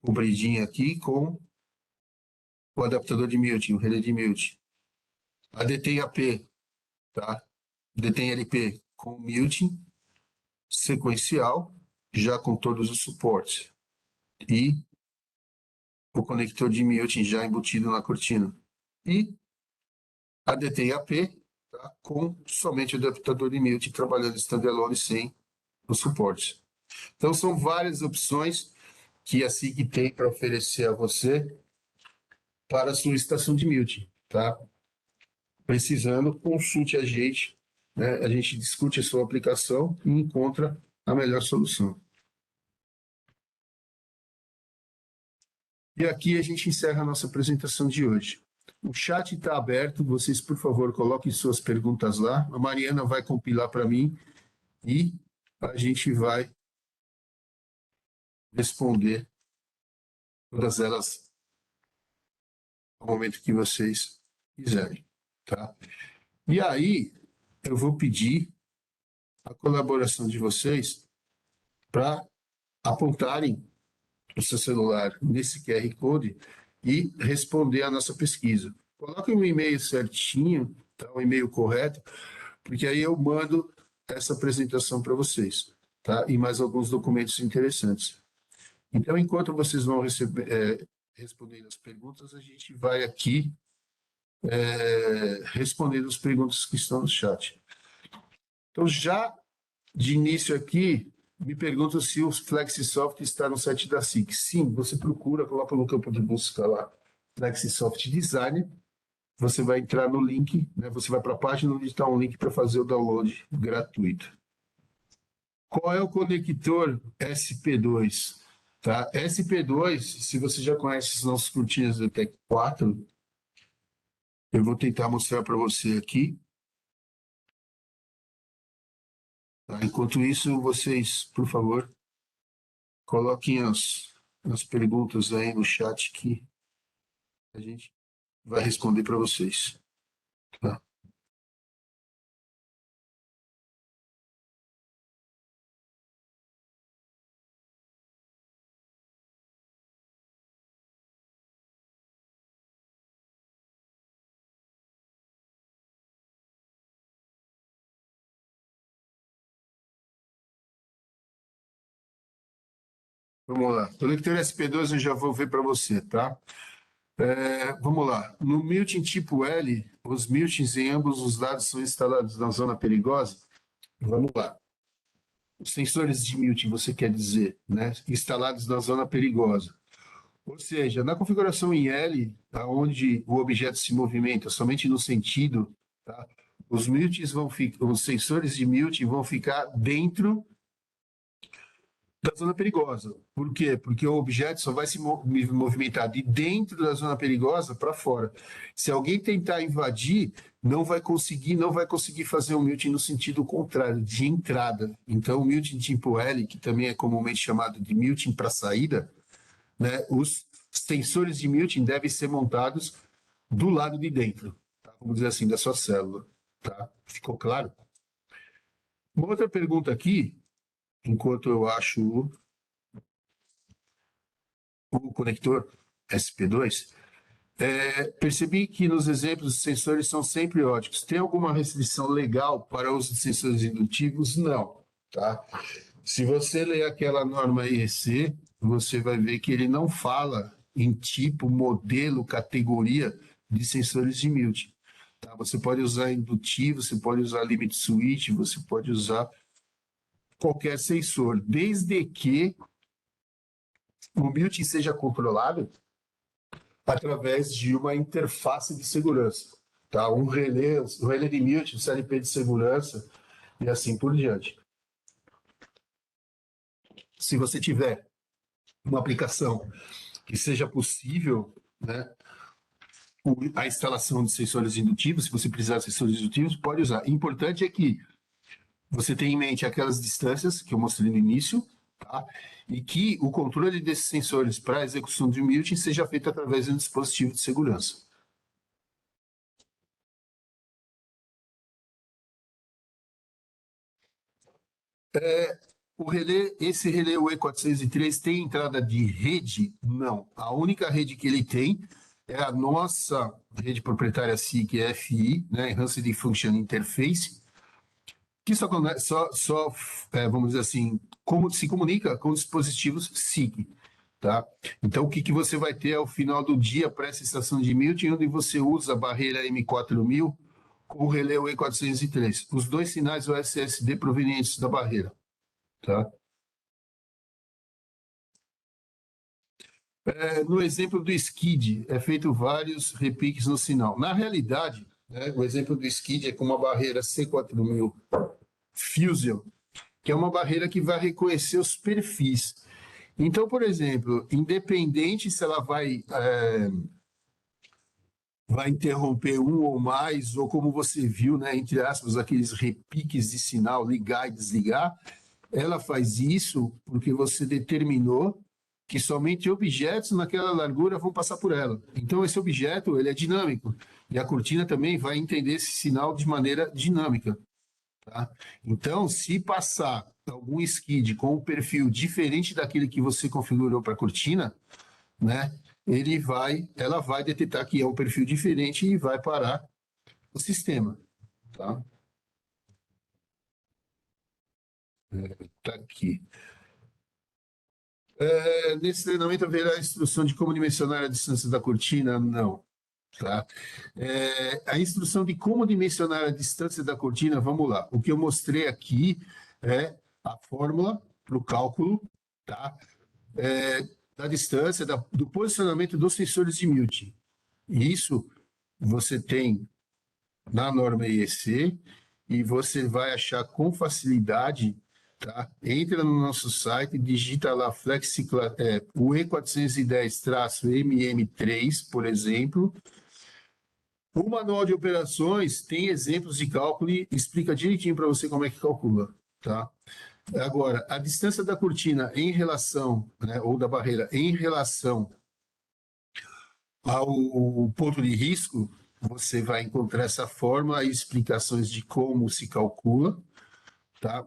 compridinho aqui, com o adaptador de muting, o relé de muting. A DTEM AP, tá? DTEM LP com muting sequencial, já com todos os suportes. E o conector de muting já embutido na cortina. E a DTEM AP, tá? Com somente o adaptador de muting trabalhando standalone sem os suportes. Então, são várias opções que a SIG tem para oferecer a você para a sua estação de muting, tá? Precisando, consulte a gente, né? A gente discute a sua aplicação e encontra a melhor solução. E aqui a gente encerra a nossa apresentação de hoje. O chat está aberto, vocês, por favor, coloquem suas perguntas lá. A Mariana vai compilar para mim e a gente vai responder todas elas no momento que vocês quiserem, tá? E aí, eu vou pedir a colaboração de vocês para apontarem o seu celular nesse QR Code e responder a nossa pesquisa. Coloquem um e-mail certinho, tá? Um e-mail correto, porque aí eu mando essa apresentação para vocês, tá? E mais alguns documentos interessantes. Então, enquanto vocês vão respondendo as perguntas, a gente vai aqui respondendo as perguntas que estão no chat. Então, já de início aqui, me perguntam se o FlexiSoft está no site da SIG. Sim, você procura, coloca no campo de busca lá, FlexiSoft Design, você vai entrar no link, né? Você vai para a página onde está um link para fazer o download gratuito. Qual é o conector SP2? Tá? SP2, se você já conhece as nossas cortinas da Tec 4, eu vou tentar mostrar para você aqui. Tá? Enquanto isso, vocês, por favor, coloquem as perguntas aí no chat que a gente vai responder para vocês. Tá? Vamos lá. Conector SP2 eu já vou ver para você, tá? Vamos lá. No muting tipo L, os mutings em ambos os lados são instalados na zona perigosa? Vamos lá. Os sensores de muting, você quer dizer, né? Instalados na zona perigosa. Ou seja, na configuração em L, onde o objeto se movimenta somente no sentido, tá? os sensores de Milton vão ficar dentro da zona perigosa. Por quê? Porque o objeto só vai se movimentar de dentro da zona perigosa para fora. Se alguém tentar invadir, não vai conseguir fazer o Milton no sentido contrário, de entrada. Então, o Milton tipo L, que também é comumente chamado de Milton para saída, né, os sensores de Milton devem ser montados do lado de dentro, tá? Vamos dizer assim, da sua célula. Tá? Ficou claro? Uma outra pergunta aqui, enquanto eu acho o conector SP2, percebi que nos exemplos os sensores são sempre óticos. Tem alguma restrição legal para o uso de sensores indutivos? Não. Tá? Se você ler aquela norma IEC, você vai ver que ele não fala em tipo, modelo, categoria de sensores de Milton. Tá? Você pode usar indutivo, você pode usar limit switch, você pode usar qualquer sensor, desde que o Milton seja controlado através de uma interface de segurança, tá? Um relé de Milton, um CLP de segurança e assim por diante. Se você tiver uma aplicação que seja possível, né, a instalação de sensores indutivos, se você precisar de sensores indutivos, pode usar. O importante é que você tenha em mente aquelas distâncias que eu mostrei no início, tá? E que o controle desses sensores para a execução de um Milton seja feito através de um dispositivo de segurança. Esse relé o E403 tem entrada de rede? Não. A única rede que ele tem é a nossa rede proprietária SIC FI, né, Enhanced Function Interface, que vamos dizer assim, como se comunica com dispositivos SIC. Tá? Então, o que você vai ter ao final do dia para essa estação de Milton, onde você usa a barreira M4000 com o relé E403. Os dois sinais OSSD provenientes da barreira. Tá? No exemplo do SKID, é feito vários repiques no sinal. Na realidade, né, o exemplo do SKID é com uma barreira C4000 Fusion, que é uma barreira que vai reconhecer os perfis. Então, por exemplo, independente se ela vai interromper um ou mais, ou como você viu, né, entre aspas, aqueles repiques de sinal, ligar e desligar, ela faz isso porque você determinou que somente objetos naquela largura vão passar por ela. Então, esse objeto ele é dinâmico, e a cortina também vai entender esse sinal de maneira dinâmica. Tá? Então, se passar algum skid com um perfil diferente daquele que você configurou para a cortina, né, ela vai detectar que é um perfil diferente e vai parar o sistema. Tá? Tá aqui. Nesse treinamento haverá a instrução de como dimensionar a distância da cortina? Não. Tá? A instrução de como dimensionar a distância da cortina, vamos lá. O que eu mostrei aqui é a fórmula para o cálculo, tá? Da distância, do posicionamento dos sensores de Milton. Isso você tem na norma IEC e você vai achar com facilidade, tá? Entra no nosso site, digita lá o E410-MM3, por exemplo. O manual de operações tem exemplos de cálculo e explica direitinho para você como é que calcula, tá? Agora, a distância da cortina em relação, né, ou da barreira em relação ao ponto de risco, você vai encontrar essa forma e explicações de como se calcula, tá?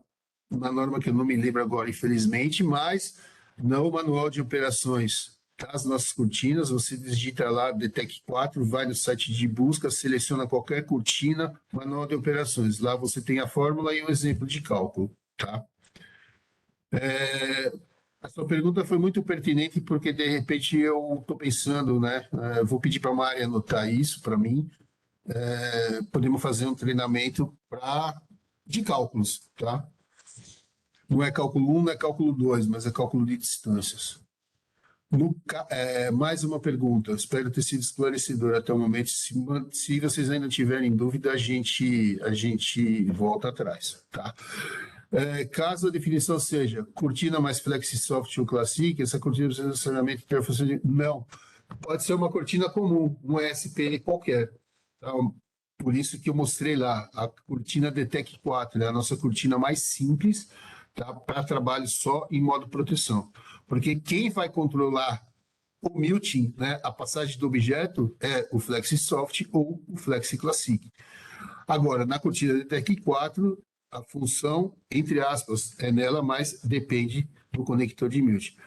Uma norma que eu não me lembro agora, infelizmente, mas no manual de operações das nossas cortinas, você digita lá DETEC 4, vai no site de busca, seleciona qualquer cortina, manual de operações. Lá você tem a fórmula e um exemplo de cálculo, tá? A sua pergunta foi muito pertinente porque, de repente, eu estou pensando, né? Vou pedir para a Mari anotar isso para mim. Podemos fazer um treinamento de cálculos, tá? Não é cálculo 1, não é cálculo 2, mas é cálculo de distâncias. Mais uma pergunta, espero ter sido esclarecedor até o momento. Se vocês ainda tiverem dúvida, a gente volta atrás, tá? Caso a definição seja cortina mais FlexiSoft ou Classic, essa cortina precisa necessariamente ter função de... Não, pode ser uma cortina comum, um ESP qualquer. Tá? Por isso que eu mostrei lá, a cortina DTEC 4, né? A nossa cortina mais simples, tá? Para trabalho só em modo proteção. Porque quem vai controlar o muting, né, a passagem do objeto, é o FlexiSoft ou o FlexiClassic. Agora, na cortina DTEC 4, a função, entre aspas, é nela, mas depende do conector de muting.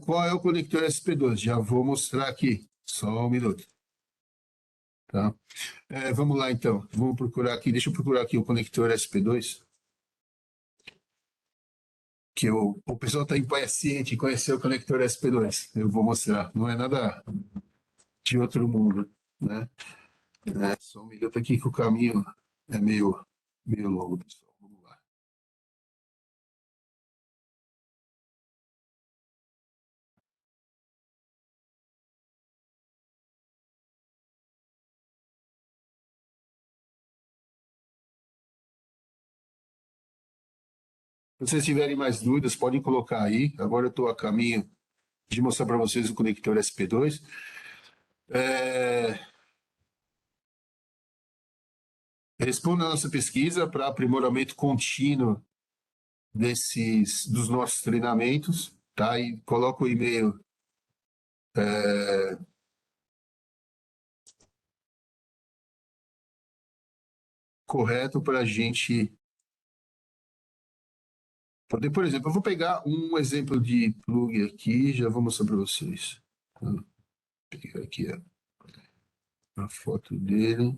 Qual é o conector SP2? Já vou mostrar aqui, só um minuto. Tá? Vamos lá, então. Vamos procurar aqui, deixa eu procurar aqui o conector SP2. Que o pessoal está impaciente em conhecer o conector SP2. Eu vou mostrar. Não é nada de outro mundo, né? Só um minuto aqui que o caminho é meio longo, pessoal. Vamos lá. Se vocês tiverem mais dúvidas, podem colocar aí. Agora eu estou a caminho de mostrar para vocês o conector SP2. Responda a nossa pesquisa para aprimoramento contínuo dos nossos treinamentos, tá? E coloca o e-mail correto para a gente poder, por exemplo, eu vou pegar um exemplo de plug aqui, já vou mostrar para vocês. Vou pegar aqui a foto dele.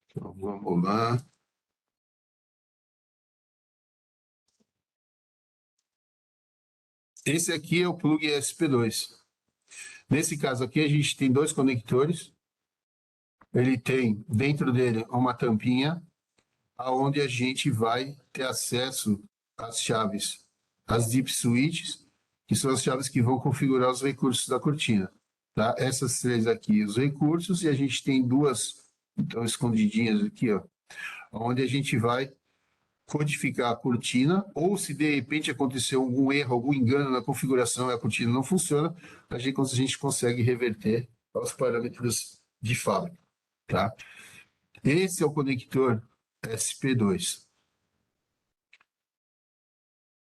Então, vamos lá. Esse aqui é o plug SP2. Nesse caso aqui, a gente tem dois conectores. Ele tem dentro dele uma tampinha, aonde a gente vai ter acesso às chaves, às deep switches, que são as chaves que vão configurar os recursos da cortina. Tá? Essas três aqui, os recursos, e a gente tem duas, então, escondidinhas aqui, ó, onde a gente vai codificar a cortina, ou se de repente aconteceu algum erro, algum engano na configuração e a cortina não funciona, a gente consegue reverter aos parâmetros de fábrica. Tá? Esse é o conector SP2.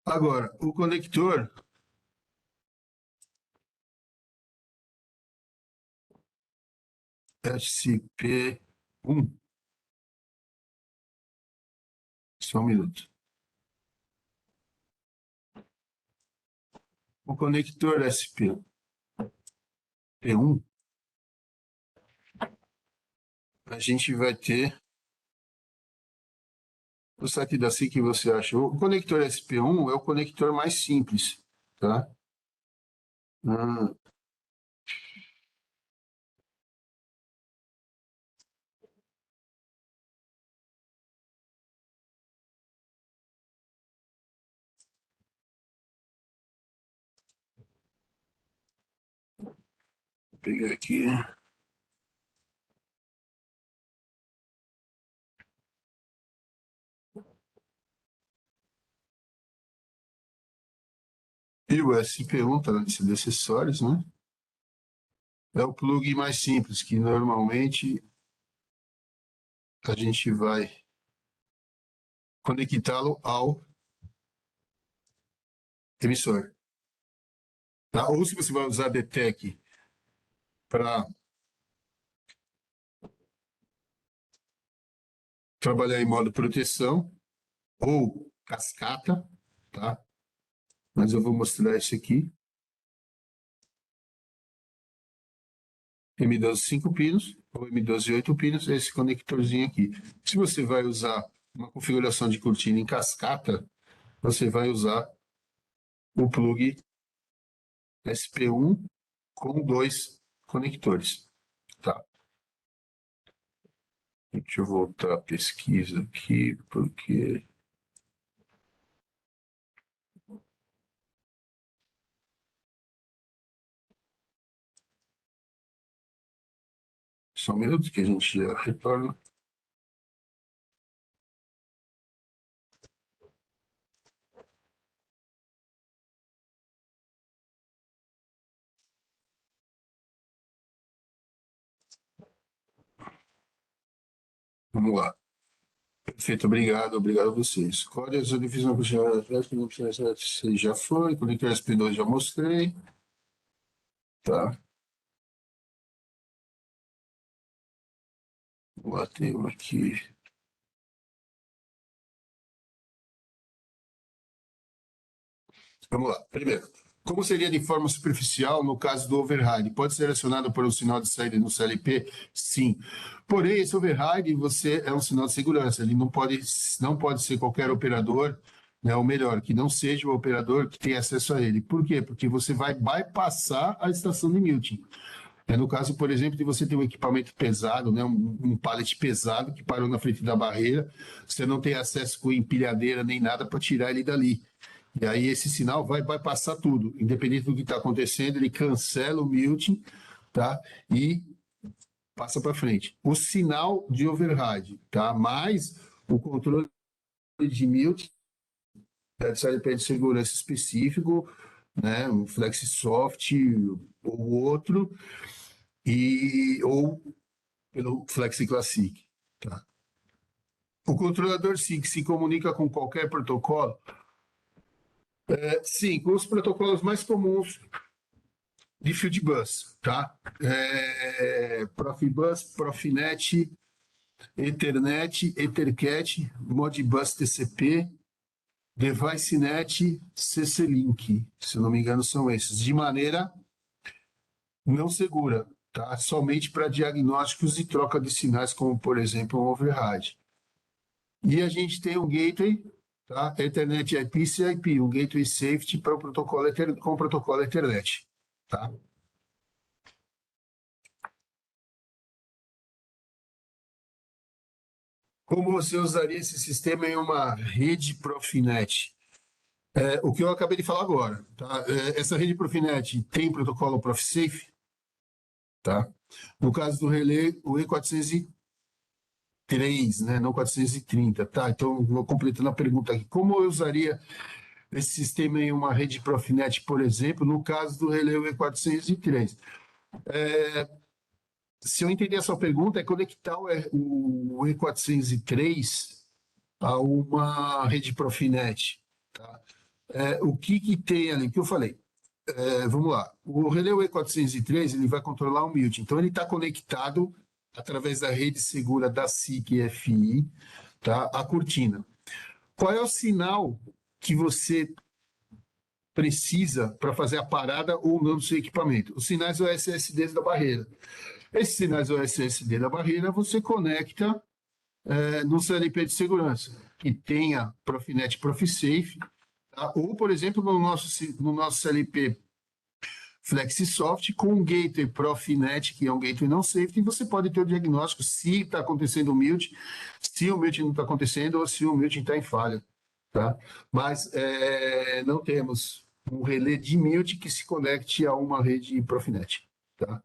Agora, o conector SP1, só um minuto. O conector SP1, a gente vai ter o site da SIC que você achou. O conector SP1 é o conector mais simples, tá? Vou pegar aqui. E o SP1 está na lista de acessórios, né? É o plug mais simples, que normalmente a gente vai conectá-lo ao emissor. Tá? Ou se você vai usar DTEC para trabalhar em modo proteção, ou cascata, tá? Mas eu vou mostrar esse aqui. M12 5 pinos, ou M12 8 pinos, é esse conectorzinho aqui. Se você vai usar uma configuração de cortina em cascata, você vai usar o plug SP1 com dois conectores. Tá. Deixa eu voltar à pesquisa aqui, porque Só um minuto que a gente já retorna. Vamos lá. Perfeito, obrigado a vocês. Códigos eu fiz uma você já foi, conector SP2 já mostrei. Tá. Vou bater aqui. Vamos lá. Primeiro, como seria de forma superficial no caso do override? Pode ser acionado por um sinal de saída no CLP? Sim. Porém, esse override você é um sinal de segurança. Ele não pode ser qualquer operador, né, ou melhor, que não seja o operador que tenha acesso a ele. Por quê? Porque você vai bypassar a estação de muting. É no caso, por exemplo, de você ter um equipamento pesado, né, um pallet pesado que parou na frente da barreira, você não tem acesso com empilhadeira nem nada para tirar ele dali. E aí esse sinal vai passar tudo, independente do que está acontecendo, ele cancela o muting, tá? E passa para frente. O sinal de override, tá? Mais o controle de muting, de CLP de segurança específico, né? Um FlexiSoft ou outro, ou pelo Flexi Classic, tá? O controlador SIG se comunica com qualquer protocolo? Sim, com os protocolos mais comuns de Fieldbus, tá? Profibus, Profinet, Ethernet, Ethercat, Modbus TCP, DeviceNet, CC-Link, se eu não me engano são esses, de maneira não segura, tá? Somente para diagnósticos e troca de sinais, como por exemplo um override. E a gente tem um gateway, tá? Ethernet IP CIP, um gateway safety para o protocolo com o protocolo Ethernet, tá? Como você usaria esse sistema em uma rede Profinet? O que eu acabei de falar agora, tá? Essa rede Profinet tem protocolo ProfSafe, tá? No caso do relé, o E403, né? Não 430, tá? Então, vou completando a pergunta aqui. Como eu usaria esse sistema em uma rede Profinet, por exemplo, no caso do relé E403? Se eu entender a sua pergunta, é conectar o E403 a uma rede Profinet, tá? O que tem ali? O que eu falei? Vamos lá. O relé E403 ele vai controlar o mute. Então, ele está conectado através da rede segura da SIC FI, tá? A cortina. Qual é o sinal que você precisa para fazer a parada ou não do seu equipamento? Os sinais OSSD da barreira. Esses sinais OSSD da barreira você conecta no CLP de segurança, que tenha Profinet ProfiSafe, tá? Ou, por exemplo, no nosso CLP FlexiSoft, com um gateway Profinet, que é um gateway não safety, você pode ter o diagnóstico se está acontecendo o mute, se o mute não está acontecendo ou se o mute está em falha. Tá? Mas não temos um relé de mute que se conecte a uma rede Profinet. Tá?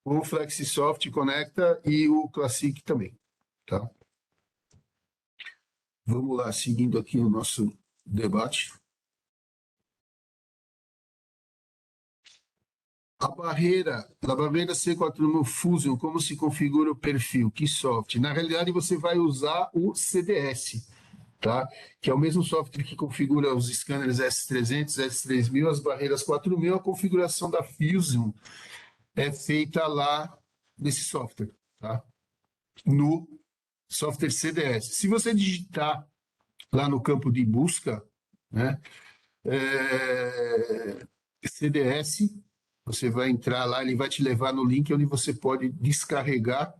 O FlexiSoft conecta e o Classic também. Tá? Vamos lá, seguindo aqui o nosso debate. A barreira C4000 Fusion, como se configura o perfil? Que software? Na realidade, você vai usar o CDS, tá? Que é o mesmo software que configura os scanners S300, S3000, as barreiras 4000. A configuração da Fusion é feita lá nesse software, tá? No software CDS. Se você digitar lá no campo de busca, né, CDS, você vai entrar lá, ele vai te levar no link onde você pode descarregar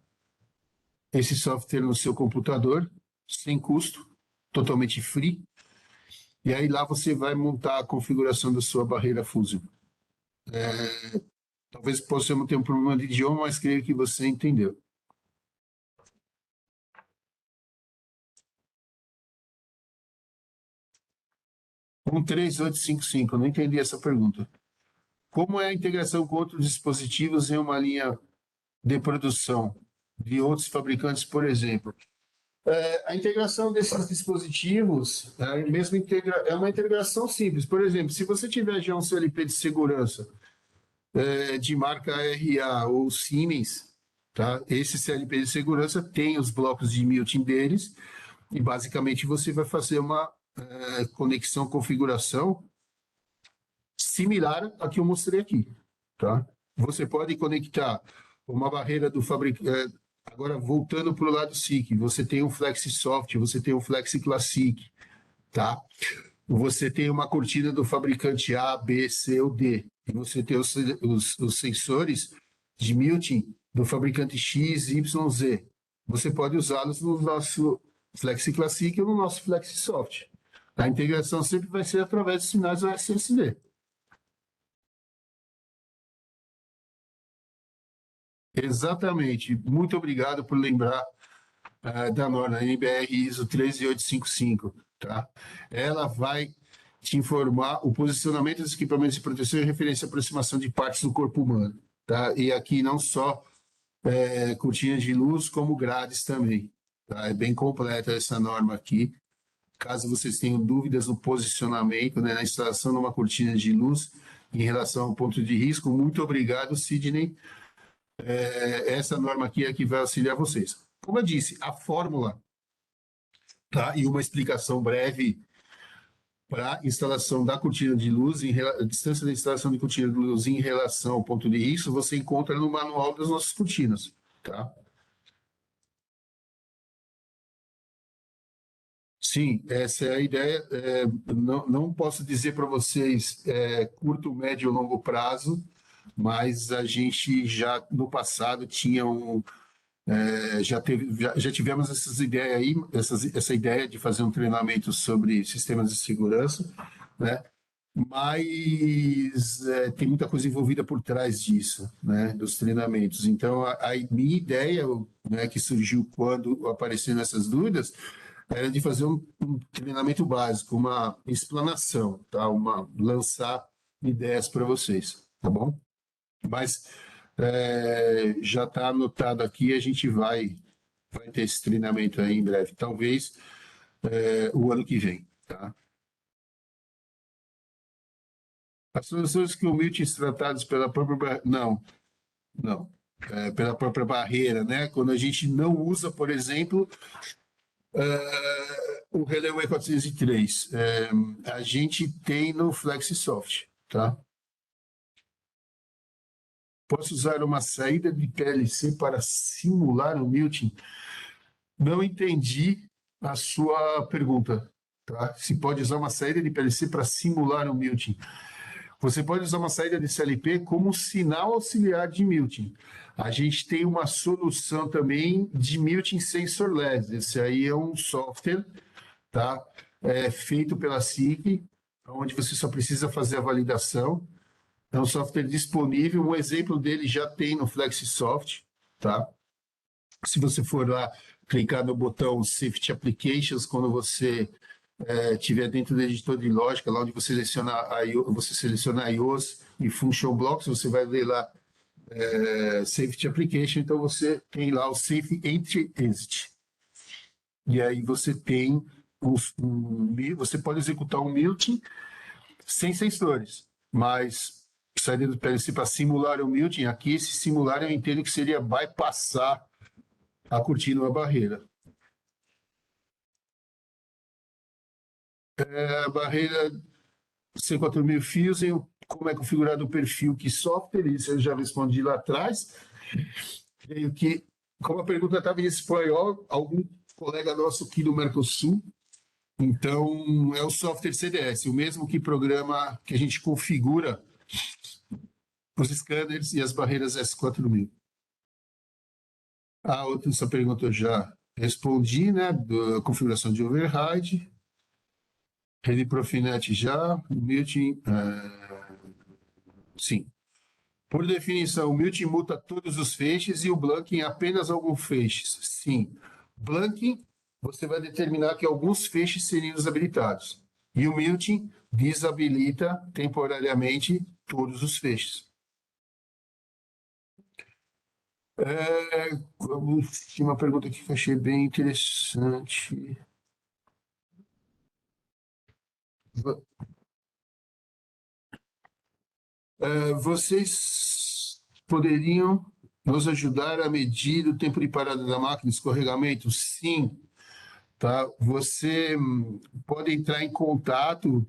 esse software no seu computador, sem custo, totalmente free. E aí lá você vai montar a configuração da sua barreira Fusion. Talvez possa ter um problema de idioma, mas creio que você entendeu. Um 3855, não entendi essa pergunta. Como é a integração com outros dispositivos em uma linha de produção de outros fabricantes, por exemplo. A integração desses dispositivos é uma integração simples. Por exemplo, se você tiver já um CLP de segurança de marca RA ou Siemens, tá? Esse CLP de segurança tem os blocos de Milton deles e basicamente você vai fazer uma conexão, configuração similar à que eu mostrei aqui, tá? Você pode conectar uma barreira do fabricante. Agora, voltando para o lado SIC, você tem um FlexiSoft, você tem um Flexi Classic, tá? Você tem uma cortina do fabricante A, B, C ou D. E você tem os sensores de Milton do fabricante X, Y, Z. Você pode usá-los no nosso Flexi Classic ou no nosso FlexiSoft. A integração sempre vai ser através dos sinais SSD. Exatamente. Muito obrigado por lembrar da norma NBR ISO 13855, tá? Ela vai te informar o posicionamento dos equipamentos de proteção em referência à aproximação de partes do corpo humano, tá? E aqui não só cortinas de luz, como grades também, tá? É bem completa essa norma aqui. Caso vocês tenham dúvidas no posicionamento, né, na instalação de uma cortina de luz em relação ao ponto de risco, muito obrigado, Sidney. Essa norma aqui é que vai auxiliar vocês. Como eu disse, a fórmula, tá? E uma explicação breve para a instalação da cortina de luz, a distância da instalação de cortina de luz em relação ao ponto de risco, você encontra no manual das nossas cortinas, tá? Sim, essa é a ideia. Não posso dizer para vocês curto, médio ou longo prazo, mas a gente já no passado tinha já tivemos essas ideias aí, essa ideia de fazer um treinamento sobre sistemas de segurança, né? Mas tem muita coisa envolvida por trás disso, né? Dos treinamentos. Então, a minha ideia, né, que surgiu quando apareceram essas dúvidas, era de fazer um treinamento básico, uma explanação, tá? Lançar ideias para vocês, tá bom? Mas já está anotado aqui, a gente vai ter esse treinamento aí em breve, talvez o ano que vem, tá? As soluções que o Milton tratadas pela própria... Não. Pela própria barreira, né? Quando a gente não usa, por exemplo, o Relay 403, a gente tem no FlexiSoft, tá? Posso usar uma saída de PLC para simular o Milton? Não entendi a sua pergunta, tá? Se pode usar uma saída de PLC para simular o Milton. Você pode usar uma saída de CLP como sinal auxiliar de Milton. A gente tem uma solução também de Milton Sensorless. Esse aí é um software, tá? Feito pela SIG, onde você só precisa fazer a validação. É um software disponível. Um exemplo dele já tem no FlexiSoft, tá? Se você for lá clicar no botão Safety Applications, quando você estiver dentro do editor de lógica, lá onde você seleciona IOs e Function Blocks, você vai ver lá Safety Application, então você tem lá o Safe Entry Exit. E aí você tem você pode executar um Milton sem sensores, mas saindo do PLC para simular o Milton, aqui esse simular eu entendo que seria bypassar a cortina ou a barreira. A barreira C4000 fios, como é configurado o perfil, que software, isso eu já respondi lá atrás. Creio que, como a pergunta estava em espanhol, algum colega nosso aqui do Mercosul, então é o software CDS, o mesmo que programa, que a gente configura os scanners e as barreiras S4000. A outra essa pergunta eu já respondi, né, da configuração de override. Rede Profinet já, Milton, sim. Por definição, o Milton muta todos os feixes e o Blanking apenas alguns feixes. Sim. Blanking, você vai determinar que alguns feixes seriam desabilitados. E o Milton desabilita temporariamente todos os feixes. Tinha uma pergunta aqui que eu achei bem interessante. Vocês poderiam nos ajudar a medir o tempo de parada da máquina, escorregamento? Sim, tá? Você pode entrar em contato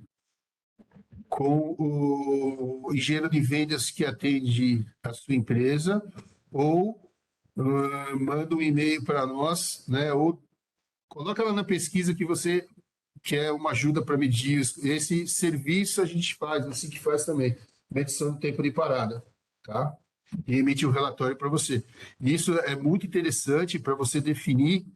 com o engenheiro de vendas que atende a sua empresa, ou manda um e-mail para nós, né? Ou coloca lá na pesquisa que você quer uma ajuda para medir esse serviço. A gente faz, assim que faz também, medição do tempo de parada, tá? E emitir um relatório para você. Isso é muito interessante para você definir,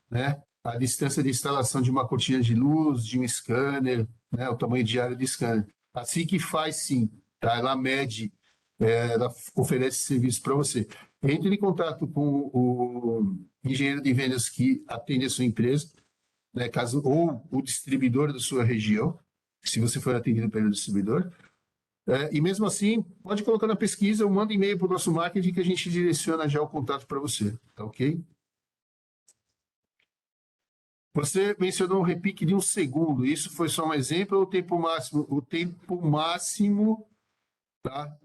né, a distância de instalação de uma cortina de luz, de um scanner, né, o tamanho diário de scanner. Assim que faz, sim, tá? Ela mede, ela oferece serviço para você. Entre em contato com o engenheiro de vendas que atende a sua empresa, né, caso, ou o distribuidor da sua região, se você for atendido pelo distribuidor. E mesmo assim, pode colocar na pesquisa ou manda e-mail para o nosso marketing que a gente direciona já o contato para você, tá ok? Você mencionou um repique de 1 segundo. Isso foi só um exemplo ou o tempo máximo? O tempo máximo, tá?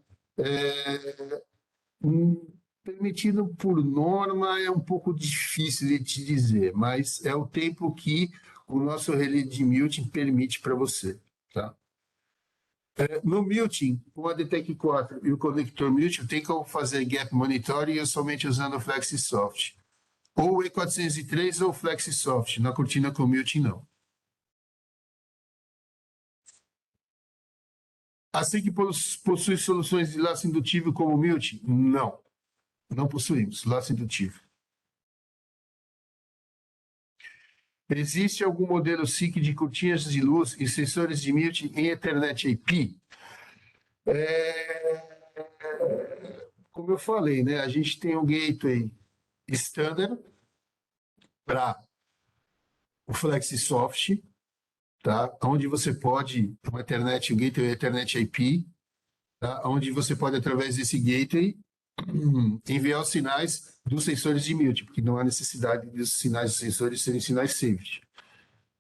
Permitido por norma é um pouco difícil de te dizer, mas é o tempo que o nosso relé de muting permite para você, tá? No muting, com a Detect 4 e o conector muting, tem como fazer gap monitoring somente usando o FlexiSoft. Ou o E403 ou o FlexiSoft. Na cortina com muting, não. Assim que possui soluções de laço indutivo como o Milt? Não, não possuímos laço indutivo. Existe algum modelo SIC de cortinas de luz e sensores de Milt em Ethernet IP? Como eu falei, né, a gente tem um gateway standard para o FlexiSoft, tá? Onde você pode, o Ethernet, o gateway Ethernet IP, tá? Onde você pode, através desse gateway, enviar os sinais dos sensores de mute, porque não há necessidade dos sinais dos sensores serem sinais safety,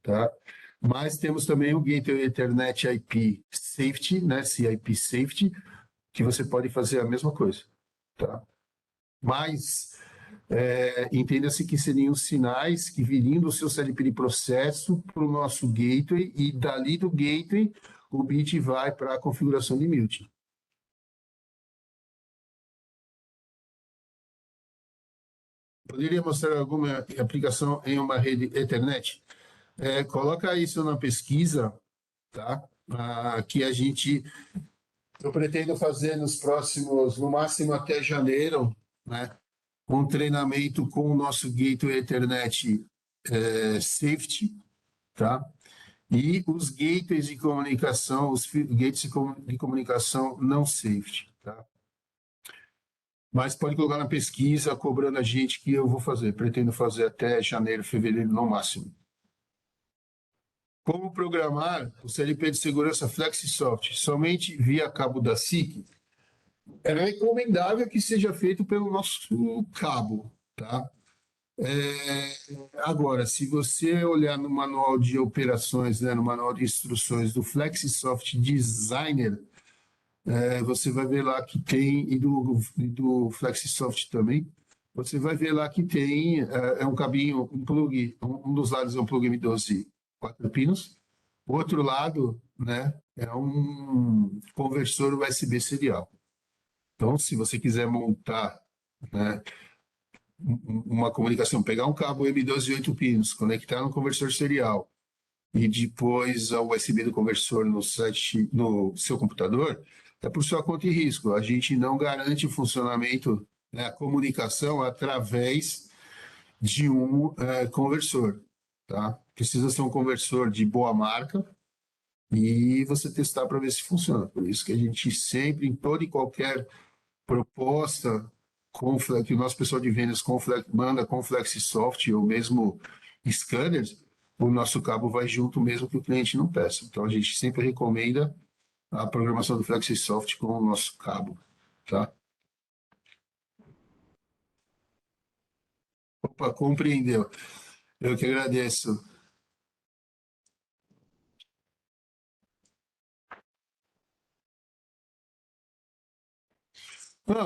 tá? Mas temos também o Gateway Ethernet IP Safety, né, CIP Safety, que você pode fazer a mesma coisa, tá? Mas entenda-se que seriam sinais que viriam do seu CLP de processo para o nosso gateway, e dali do gateway o bit vai para a configuração de mute. Poderia mostrar alguma aplicação em uma rede Ethernet? Coloca isso na pesquisa, tá? Que a gente, eu pretendo fazer nos próximos, no máximo até janeiro, né? Um treinamento com o nosso Gateway Ethernet Safety, tá? E os gateways de comunicação, os gates de comunicação não safety, tá? Mas pode colocar na pesquisa, cobrando a gente, que eu vou fazer. Pretendo fazer até janeiro, fevereiro no máximo. Como programar o CLP de segurança FlexiSoft somente via cabo da SIC? É recomendável que seja feito pelo nosso cabo, tá? Agora, se você olhar no manual de operações, né, no manual de instruções do FlexiSoft Designer, você vai ver lá que tem, e do FlexiSoft também, você vai ver lá que tem um cabinho, um plug, um dos lados é um plug M12 4 pinos, o outro lado, né, é um conversor USB serial. Então, se você quiser montar, né, uma comunicação, pegar um cabo M12 8 pinos, conectar no conversor serial e depois ao USB do conversor no seu computador, é por sua conta e risco. A gente não garante o funcionamento, né, a comunicação através de um conversor, tá? Precisa ser um conversor de boa marca e você testar para ver se funciona. Por isso que a gente sempre, em toda e qualquer proposta que o nosso pessoal de vendas manda com FlexiSoft ou mesmo scanners, o nosso cabo vai junto mesmo que o cliente não peça. Então a gente sempre recomenda a programação do FlexiSoft com o nosso cabo, tá? Opa, compreendeu. Eu que agradeço.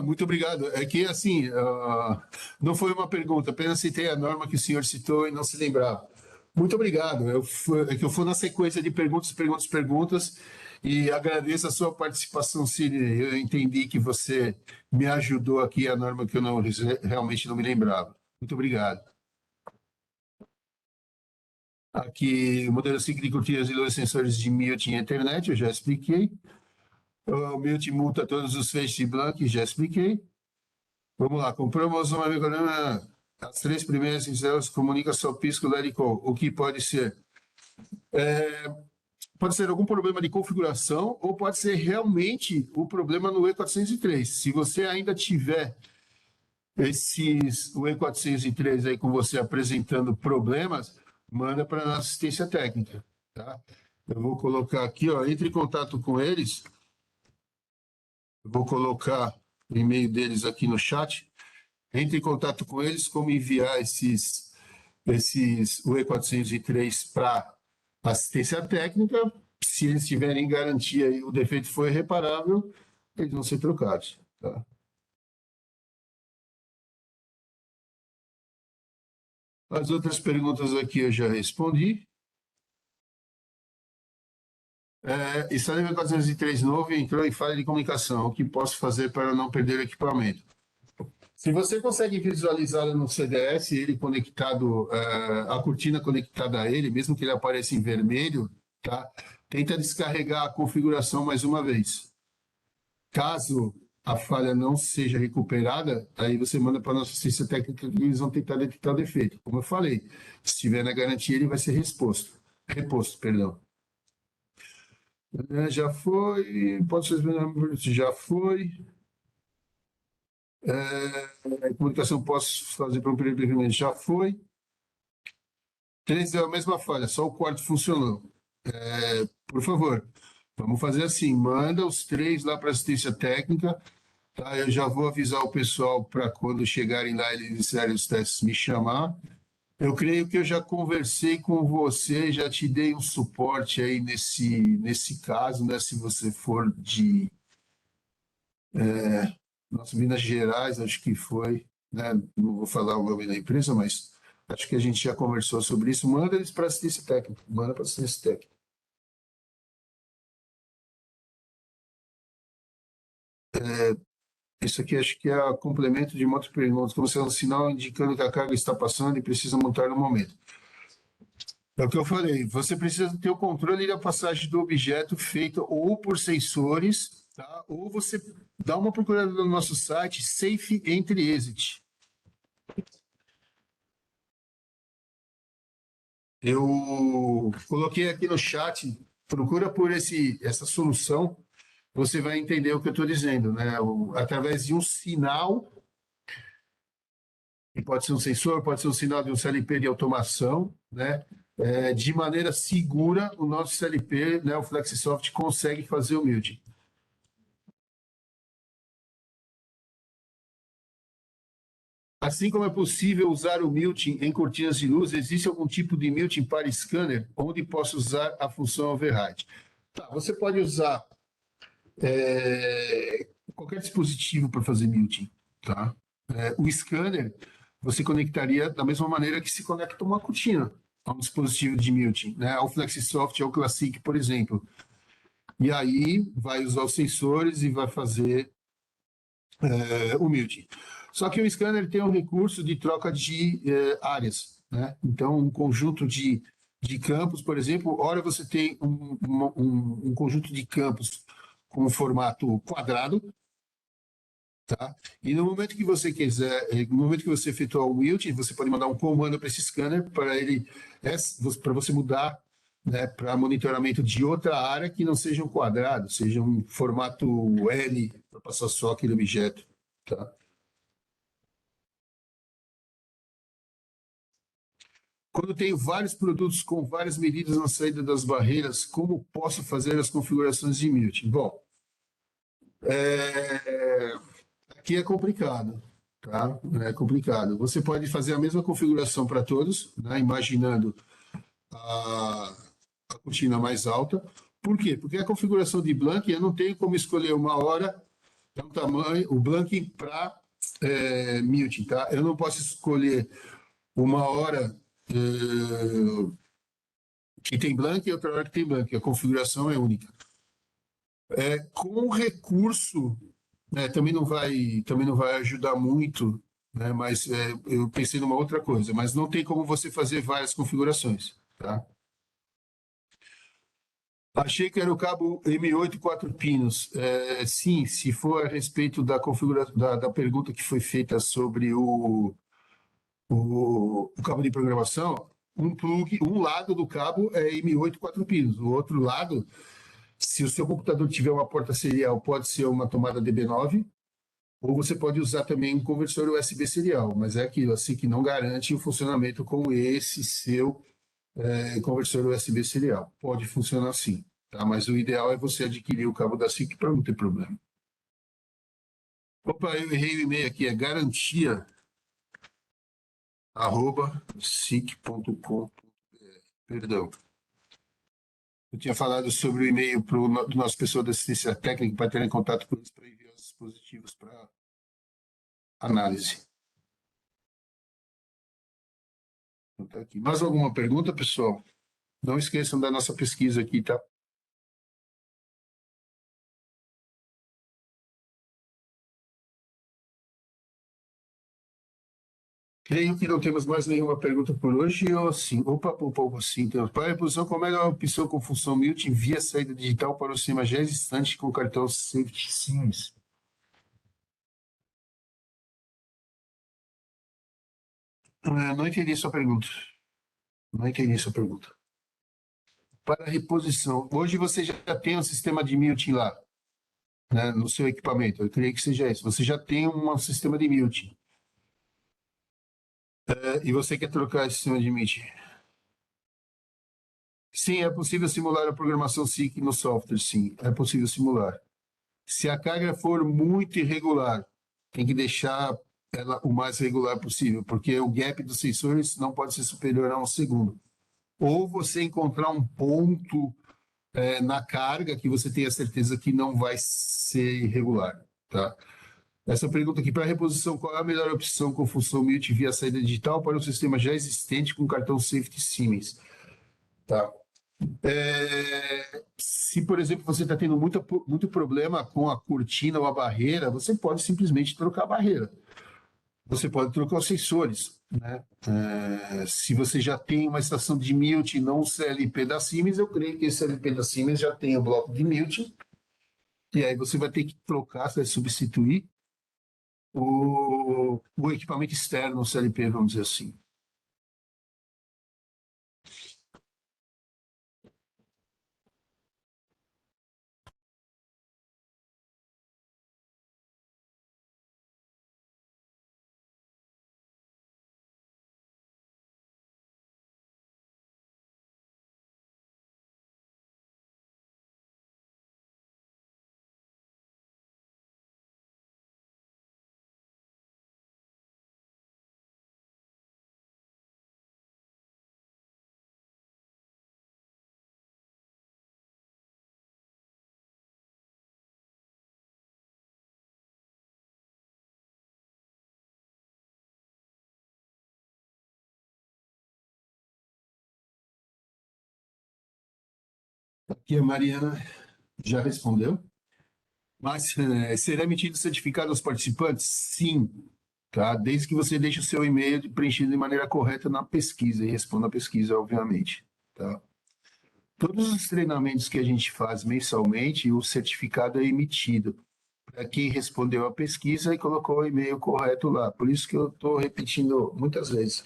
Muito obrigado. É que, assim, não foi uma pergunta, apenas citei a norma que o senhor citou e não se lembrava. Muito obrigado. É que eu fui na sequência de perguntas, perguntas, perguntas, e agradeço a sua participação, Sidney. Eu entendi que você me ajudou aqui a norma que eu não, realmente não me lembrava. Muito obrigado. Aqui, modelo 5 de cortinas e luzes sensores de Milton e internet, eu já expliquei. O Milton multa todos os feixes de Blank, já expliquei. Vamos lá, compramos uma micrograma, as três primeiras células comunica só pisco lericol. O que pode ser? Pode ser algum problema de configuração ou pode ser realmente o problema no E403. Se você ainda tiver o E403 aí com você apresentando problemas, manda para a assistência técnica, tá? Eu vou colocar aqui, ó, entre em contato com eles. Eu vou colocar o e-mail deles aqui no chat. Entre em contato com eles, como enviar o E403 para assistência técnica. Se eles tiverem garantia e o defeito foi reparável, eles vão ser trocados. Tá? As outras perguntas aqui eu já respondi. Está no E403 novo e entrou em falha de comunicação. O que posso fazer para não perder o equipamento? Se você consegue visualizar no CDS, ele conectado, a cortina conectada a ele, mesmo que ele apareça em vermelho, tá? Tenta descarregar a configuração mais uma vez. Caso a falha não seja recuperada, aí você manda para a nossa assistência técnica que eles vão tentar detectar o defeito. Como eu falei, se estiver na garantia, ele vai ser reposto, perdão. Já foi, pode ser, já foi. A comunicação posso fazer para um período de requerimento, já foi. 3 deu a mesma falha, só o quarto funcionou. Por favor, vamos fazer assim: manda os 3 lá para assistência técnica. Tá? Eu já vou avisar o pessoal para quando chegarem lá eles iniciarem os testes me chamar. Eu creio que eu já conversei com você, já te dei um suporte aí nesse caso, né? Se você for de nossa, Minas Gerais, acho que foi, né? Não vou falar o nome da empresa, mas acho que a gente já conversou sobre isso. Manda eles para assistência técnica, manda para assistência técnica. Isso aqui acho que é complemento de muitas perguntas, como se é um sinal indicando que a carga está passando e precisa montar no momento. É o que eu falei, você precisa ter o controle da passagem do objeto feito ou por sensores, tá? Ou você dá uma procurada no nosso site, Safe Entry Exit. Eu coloquei aqui no chat, procura por essa solução, você vai entender o que eu estou dizendo, né? Através de um sinal, que pode ser um sensor, pode ser um sinal de um CLP de automação, né? De maneira segura, o nosso CLP, né, o Flexisoft, consegue fazer o muting. Assim como é possível usar o muting em cortinas de luz, existe algum tipo de muting para scanner onde posso usar a função override? Tá, você pode usar qualquer dispositivo para fazer muting, tá? O scanner você conectaria da mesma maneira que se conecta uma cortina a um dispositivo de muting, né? Ao Flexisoft, ao Classic, por exemplo. E aí vai usar os sensores e vai fazer o muting. Só que o scanner tem um recurso de troca de áreas, né? Então, um conjunto de campos, por exemplo, ora você tem um conjunto de campos com um formato quadrado, tá? E no momento que você quiser, no momento que você efetuar o muting, você pode mandar um comando para esse scanner para você mudar, né, para monitoramento de outra área que não seja um quadrado, seja um formato L para passar só aquele objeto, tá? Quando tenho vários produtos com várias medidas na saída das barreiras, como posso fazer as configurações de muting? Bom, aqui é complicado, tá? É complicado. Você pode fazer a mesma configuração para todos, né? Imaginando a, a cortina mais alta. Por quê? Porque a configuração de blank eu não tenho como escolher uma hora, o tamanho, o blanking para muting, tá? Eu não posso escolher uma hora que tem blank e outra hora que tem blank. A configuração é única. Com recurso, também não vai ajudar muito, né? Mas eu pensei numa outra coisa, mas não tem como você fazer várias configurações, tá? Achei que era o cabo M8 4 pinos. Sim, se for a respeito da configuração da pergunta que foi feita sobre o cabo de programação, um lado do cabo é M8 4 pinos, o outro lado, se o seu computador tiver uma porta serial, pode ser uma tomada DB9, ou você pode usar também um conversor USB serial, mas é aquilo assim que não garante o funcionamento com esse seu conversor USB serial. Pode funcionar sim, tá? Mas o ideal é você adquirir o cabo da SIC para não ter problema. Opa, eu errei o e-mail aqui, é garantia@sic.com. Perdão. Eu tinha falado sobre o e-mail do nosso pessoal da assistência técnica para ter em contato com eles para enviar os dispositivos para análise. Então, tá aqui. Mais alguma pergunta, pessoal? Não esqueçam da nossa pesquisa aqui, tá? Creio que não temos mais nenhuma pergunta por hoje. Ou sim, opa, sim. Então, para a reposição, como é a opção com função mute via saída digital para o sistema já existente com cartão Safety Sims? Não entendi sua pergunta. Não entendi sua pergunta. Para a reposição, hoje você já tem um sistema de mute lá, né, no seu equipamento. Eu creio que seja isso. Você já tem um sistema de mute. E você quer trocar esse sistema de mute? Sim, é possível simular a programação SIC no software, sim. É possível simular. Se a carga for muito irregular, tem que deixar ela o mais regular possível, porque o gap dos sensores não pode ser superior a 1 segundo. Ou você encontrar um ponto na carga que você tenha certeza que não vai ser irregular. Tá? Essa pergunta aqui, para a reposição, qual é a melhor opção com função mute via saída digital para um sistema já existente com cartão Safety Siemens? Tá? Se, por exemplo, você está tendo muito problema com a cortina ou a barreira, você pode simplesmente trocar a barreira. Você pode trocar os sensores. Né? Se você já tem uma estação de mute e não o CLP da Siemens, eu creio que esse CLP da Siemens já tem o bloco de mute, e aí você vai ter que trocar, você vai substituir o equipamento externo, o CLP, vamos dizer assim. Aqui a Mariana já respondeu. Mas será emitido certificado aos participantes? Sim, tá? Desde que você deixe o seu e-mail preenchido de maneira correta na pesquisa e responda a pesquisa, obviamente, tá? Todos os treinamentos que a gente faz mensalmente, o certificado é emitido para quem respondeu a pesquisa e colocou o e-mail correto lá. Por isso que eu estou repetindo muitas vezes,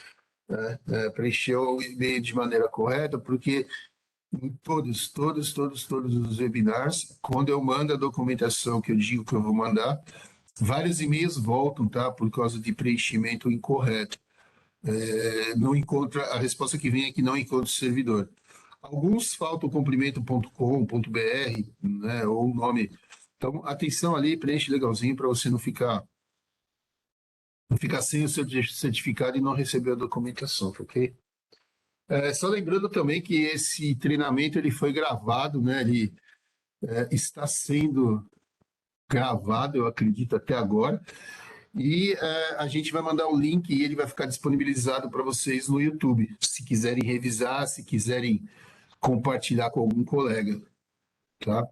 né? Preencheu o e-mail de maneira correta, porque em todos os webinars, quando eu mando a documentação que eu digo que eu vou mandar, vários e-mails voltam, tá? Por causa de preenchimento incorreto. Não encontra, a resposta que vem é que não encontra o servidor. Alguns faltam complemento.com.br, né? Ou o nome. Então, atenção ali, preenche legalzinho para você não ficar ficar sem o seu certificado e não receber a documentação, ok? Só lembrando também que esse treinamento ele foi gravado, né? Ele está sendo gravado, eu acredito, até agora. E a gente vai mandar o link e ele vai ficar disponibilizado para vocês no YouTube, se quiserem revisar, se quiserem compartilhar com algum colega, tá?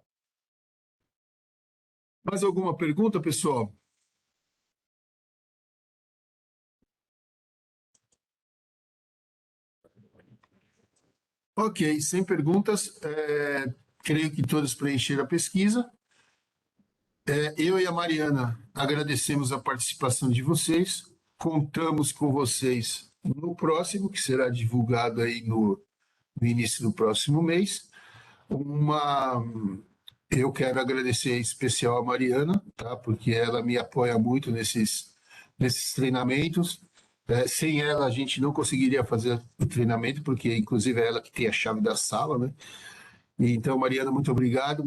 Mais alguma pergunta, pessoal? Ok, sem perguntas. Creio que todos preencheram a pesquisa. Eu e a Mariana agradecemos a participação de vocês. Contamos com vocês no próximo, que será divulgado aí no início do próximo mês. Eu quero agradecer em especial a Mariana, tá? Porque ela me apoia muito nesses treinamentos. Sem ela, a gente não conseguiria fazer o treinamento, porque, inclusive, é ela que tem a chave da sala, né? Então, Mariana, muito obrigado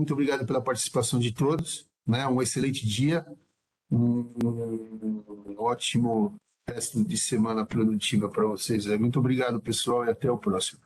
pela participação de todos, né? Um excelente dia, um ótimo resto de semana produtiva para vocês. Muito obrigado, pessoal, e até o próximo.